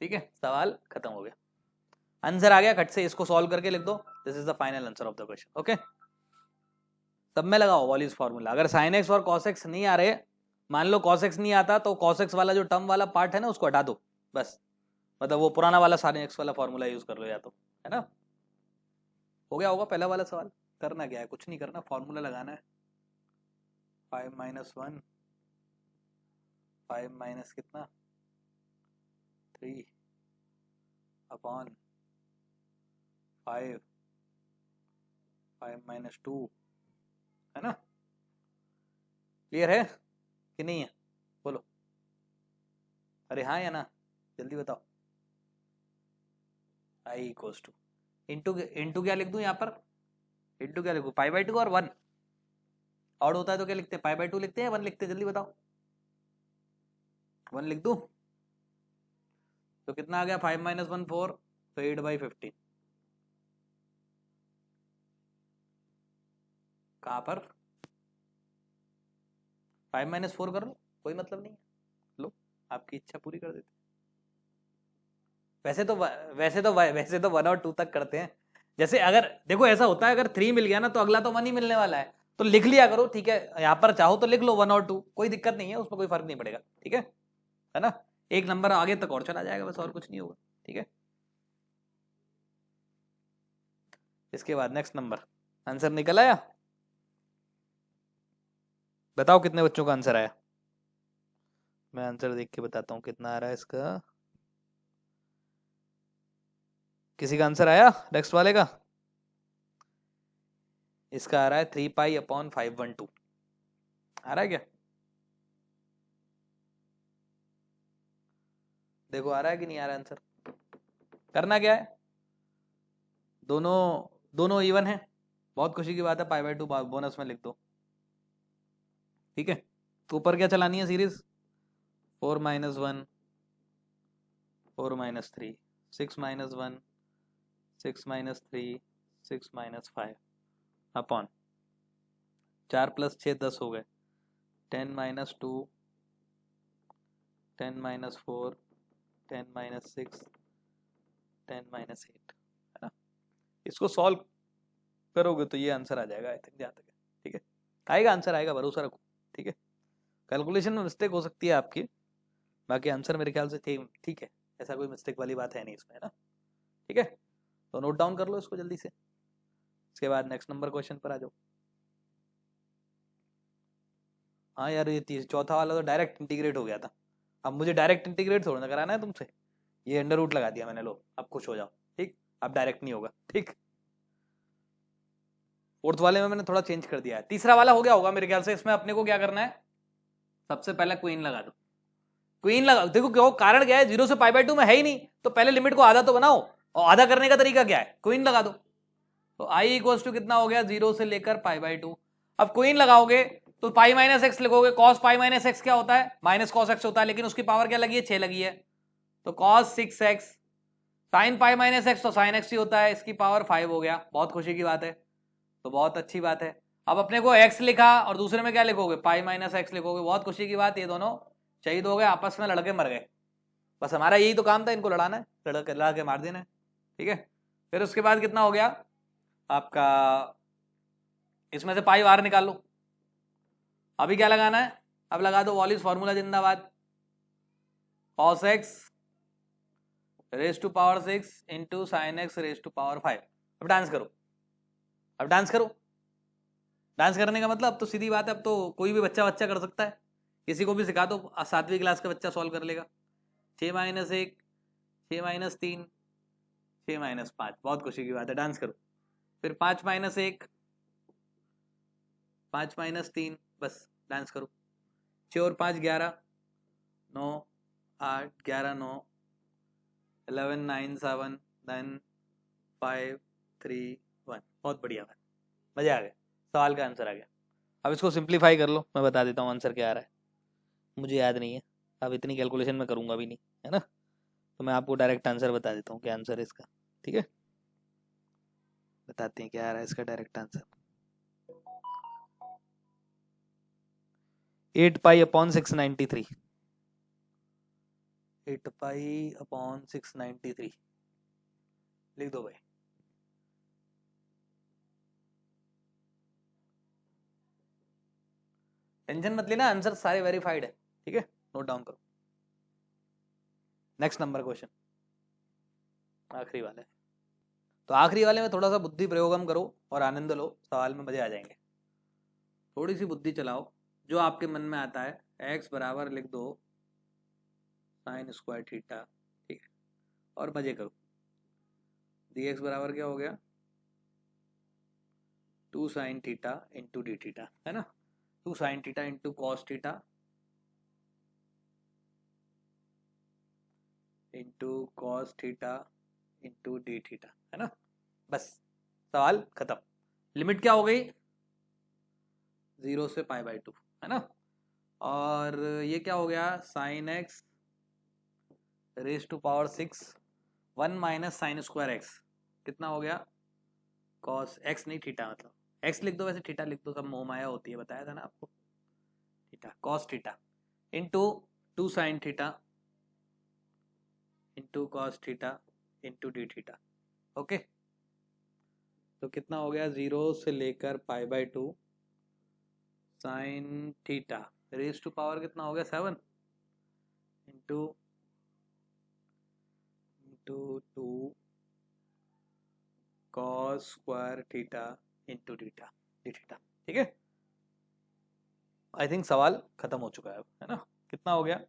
ठीक है, सवाल खत्म हो गया, आंसर आ गया, खट से इसको सॉल्व करके लिख दो, this is the final answer of the question, okay. सब में लगाओ वॉल्यूज फॉर्मूला। अगर sin x और cos x नहीं आ रहे, मान लो cos x नहीं आता तो cos x वाला जो टर्म वाला पार्ट है ना उसको हटा दो बस, मतलब वो पुराना वाला sin x वाला फॉर्मूला यूज कर लो या तो, है ना। हो गया होगा पहला वाला सवाल। करना क्या है, कुछ नहीं करना, फॉर्मूला लगाना है। 5 माइनस 1 5 माइनस कितना 3 अपॉन 5 5 माइनस 2, है ना। क्लियर है कि नहीं है, बोलो, अरे हाँ या ना, जल्दी बताओ। आई इक्वल्स टू इंटू क्या लिख दूं यहाँ पर, इंटू क्या लिखूं, पाई बाई 2 और 1, और होता है तो क्या लिखते हैं, पाई बाई 2 लिखते हैं, 1 लिखते हैं, जल्दी बताओ। 1 लिख दूं तो कितना आ गया, 5 माइनस 1 4, तो 8/15, कहां पर 5 माइनस 4 कर लो, कोई मतलब नहीं है, लो आपकी इच्छा पूरी कर देते। वैसे तो 1 और 2 तक करते हैं, जैसे अगर देखो ऐसा होता है अगर 3 मिल गया ना तो अगला तो 1 ही मिलने वाला है, तो लिख लिया करो, ठीक है। यहाँ पर चाहो तो लिख लो 1 और 2, कोई दिक्कत नहीं है, उसमें कोई फर्क नहीं पड़ेगा, ठीक है ना। एक नंबर आगे तक और चला जाएगा, बस और कुछ नहीं होगा, ठीक है। इसके बाद नेक्स्ट नंबर, आंसर निकल आया, बताओ कितने बच्चों का आंसर आया, मैं आंसर देख के बताता हूँ कितना आ रहा है इसका। किसी का आंसर आया नेक्स्ट वाले का, इसका आ रहा है 3π/512, आ रहा है क्या, देखो आ रहा है कि नहीं आ रहा है आंसर। करना क्या है, दोनों दोनों इवन है, बहुत खुशी की बात है, π/2 बोनस में लिख दो, ठीक है। तो ऊपर क्या चलानी है series, 4 minus 1 4 minus 3 6 minus 1 6 minus 3 6 minus 5 upon 4 plus 6 10 हो गए, 10 माइनस 2 10 माइनस 4 10 माइनस 6 10 माइनस 8, है ना। इसको सॉल्व करोगे तो ये आंसर आ जाएगा, आई थिंक जहाँ तक है, ठीक है, आएगा आंसर आएगा, भरोसा रखो, ठीक है। कैलकुलेशन में मिस्टेक हो सकती है आपकी, बाकी आंसर मेरे ख्याल से ठीक है, ऐसा कोई मिस्टेक वाली बात है नहीं इसमें, है ना, ठीक है। तो नोट डाउन कर लो इसको जल्दी से, इसके बाद नेक्स्ट नंबर क्वेश्चन पर आ जाओ। हाँ यार ये चौथा वाला तो डायरेक्ट इंटीग्रेट हो गया था, अब मुझे डायरेक्ट इंटीग्रेट थोड़ा ना कराना है तुमसे, ये अंडर रूट लगा दिया मैंने, लो अब खुश हो जाओ, ठीक, अब डायरेक्ट नहीं होगा, ठीक। फोर्थ वाले में मैंने थोड़ा चेंज कर दिया है। तीसरा वाला हो गया होगा मेरे ख्याल से। इसमें अपने को क्या करना है, सबसे पहले क्वीन लगा दो। क्वीन लगा, देखो क्यों, कारण क्या है, 0 से पाई बाय 2 में है ही नहीं, तो पहले लिमिट को आधा तो बनाओ, और आधा करने का तरीका क्या है, क्वीन लगा दो। तो i इक्वल्स टू कितना हो गया, 0 से लेकर पाई बाय 2। अब क्वीन लगाओगे तो पाई माइनस एक्स लिखोगे, कॉस पाई माइनस एक्स क्या होता है, माइनस कॉस एक्स होता है, लेकिन उसकी पावर क्या लगी है, 6 लगी है, तो cos 6x। Sine pi minus x तो साइन एक्स ही होता है, इसकी पावर 5 हो गया, बहुत खुशी की बात है, तो बहुत अच्छी बात है। अब अपने को x लिखा और दूसरे में क्या लिखोगे, पाई माइनस एक्स लिखोगे, बहुत खुशी की बात, ये दोनों शहीद हो गए, आपस में लड़के मर गए। बस हमारा यही तो काम था, इनको लड़ाना है, लड़ा के मार देना है, ठीक है। फिर उसके बाद कितना हो गया आपका, इसमें से पाई बाहर निकाल लो। अभी क्या लगाना है, अब लगा दो वॉलिस फॉर्मूला जिंदाबाद, cos x raise to power 6 into sine x raise to power 5। अब डांस करो, अब डांस करो। डांस करने का मतलब अब तो सीधी बात है, अब तो कोई भी बच्चा कर सकता है, किसी को भी सिखा दो, 7वीं क्लास का बच्चा सॉल्व कर लेगा। 6 माइनस 1, 6 माइनस 3, 6 माइनस 5, बहुत खुशी की बात है, डांस करो। फिर 5 माइनस 1, 5 माइनस 3, बस डांस करो। 6 और 5 11, 9 8 11 9 11 9 7 9 5 3 1, बहुत बढ़िया बात, मजा आ गया, सवाल का आंसर आ गया। अब इसको सिंप्लीफाई कर लो, मैं बता देता हूँ आंसर क्या आ रहा है, मुझे याद नहीं है, अब इतनी कैलकुलेशन मैं करूँगा भी नहीं, है ना, तो मैं आपको डायरेक्ट आंसर बता देता हूँ क्या आंसर है इसका, ठीक है। बताते हैं क्या आ रहा है इसका direct answer. 8 pi upon 693, 8 pi upon 693 लिख दो भाई। टेंशन मत लेना, आंसर सारे वेरीफाइड है, ठीक है, नोट डाउन करो। नेक्स्ट नंबर क्वेश्चन, आखिरी वाले, तो आखिरी वाले में थोड़ा सा बुद्धि प्रयोग हम करो और आनंद लो, सवाल में मजे आ जाएंगे। थोड़ी सी बुद्धि चलाओ, जो आपके मन में आता है, x बराबर लिख दो साइन स्क्वायर थीटा, ठीक है, और मजे करो। dx बराबर क्या हो गया, 2 sine theta into d theta, है ना, 2 sine theta into cos theta into cos theta into d theta, है ना, बस सवाल खत्म। लिमिट क्या हो गई, 0 से पाई बाय 2, है ना, और ये क्या हो गया, sine x raise to power 6, 1 minus sine square x, कितना हो गया, कॉस एक्स नहीं थीटा, मतलब एक्स लिख दो, वैसे थीटा लिख दो, सब मोह माया होती है, बताया था ना आपको, theta cos theta into 2 sine theta into cos theta into d theta, okay. तो कितना हो गया, 0 से लेकर pi by 2 sine theta raise to power कितना हो गया, 7 into 2 cos square theta into theta d theta, ठीक है। आई थिंक सवाल खत्म हो चुका है ना। कितना हो गया,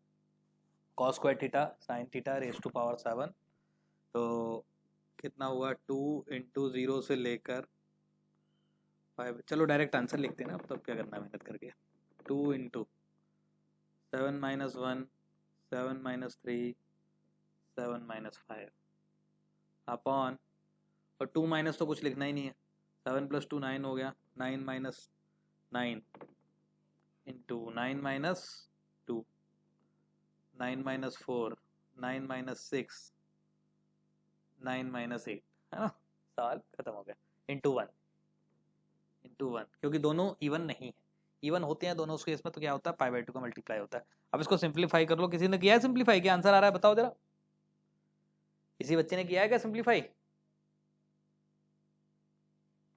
cos square theta sine theta raise to power 7, तो कितना हुआ, 2 इंटू 0 से लेकर 5, चलो डायरेक्ट आंसर लिखते हैं ना, तब क्या करना मेहनत करके, 2 into 7 minus 1 7 minus 3 7 minus 5 upon, और 2 माइनस तो कुछ लिखना ही नहीं है, 7 प्लस 2 9 हो गया, 9 minus 9 into 9 minus 2 9 minus 4 9 minus 6 9 minus 8, है ना, सवाल खत्म हो गया। इंटू 1 क्योंकि दोनों इवन नहीं है, इवन होते हैं दोनों केस में तो क्या होता है, पाई बाय 2 का मल्टीप्लाई होता है। अब इसको सिंप्लीफाई कर लो, किसी ने किया है सिंप्लीफाई, क्या आंसर आ रहा है बताओ जरा, किसी बच्चे ने किया है क्या सिंप्लीफाई,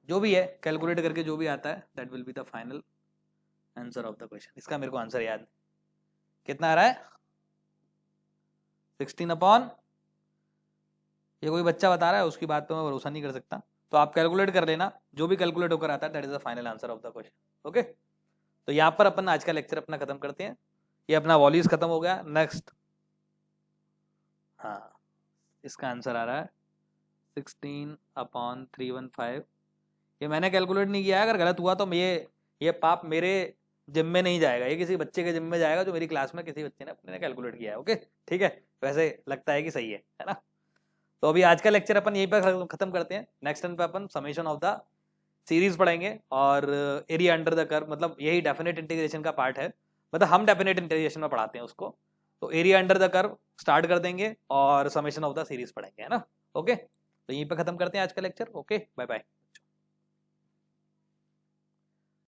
जो भी है कैलकुलेट करके जो भी आता है that will be the final answer of the question. इसका मेरे को आंसर याद नहीं, कितना आ रहा है, 16 अपॉन, ये कोई बच्चा बता रहा है, उसकी बात पे मैं भरोसा नहीं कर सकता, तो आप कैलकुलेट कर लेना, जो भी कैलकुलेट होकर आता है that is the final answer of the question, okay. तो यहाँ पर अपन आज का लेक्चर अपना खत्म करते हैं, ये अपना वॉल्यूज खत्म हो गया। नेक्स्ट, हाँ इसका आंसर आ रहा है 16 अपॉन 315 ये मैंने कैलकुलेट नहीं किया है, अगर गलत हुआ तो ये पाप मेरे जिम में नहीं जाएगा, ये किसी बच्चे के जिम में जाएगा जो मेरी क्लास में किसी बच्चे ने अपने कैलकुलेट किया है। ओके ठीक है, वैसे लगता है कि सही है ना। तो अभी आज का लेक्चर अपन यहीं पर खत्म करते हैं। नेक्स्ट टाइम पे अपन समेशन ऑफ द सीरीज पढ़ेंगे और एरिया अंडर द कर्व, मतलब यही डेफिनेट इंटीग्रेशन का पार्ट है, मतलब हम डेफिनेट इंटीग्रेशन में पढ़ाते हैं उसको। तो area under the curve start कर देंगे और समेशन ऑफ द सीरीज पढ़ेंगे, है ना। ओके, तो यहीं पे खत्म करते हैं आज का लेक्चर। Okay, bye bye.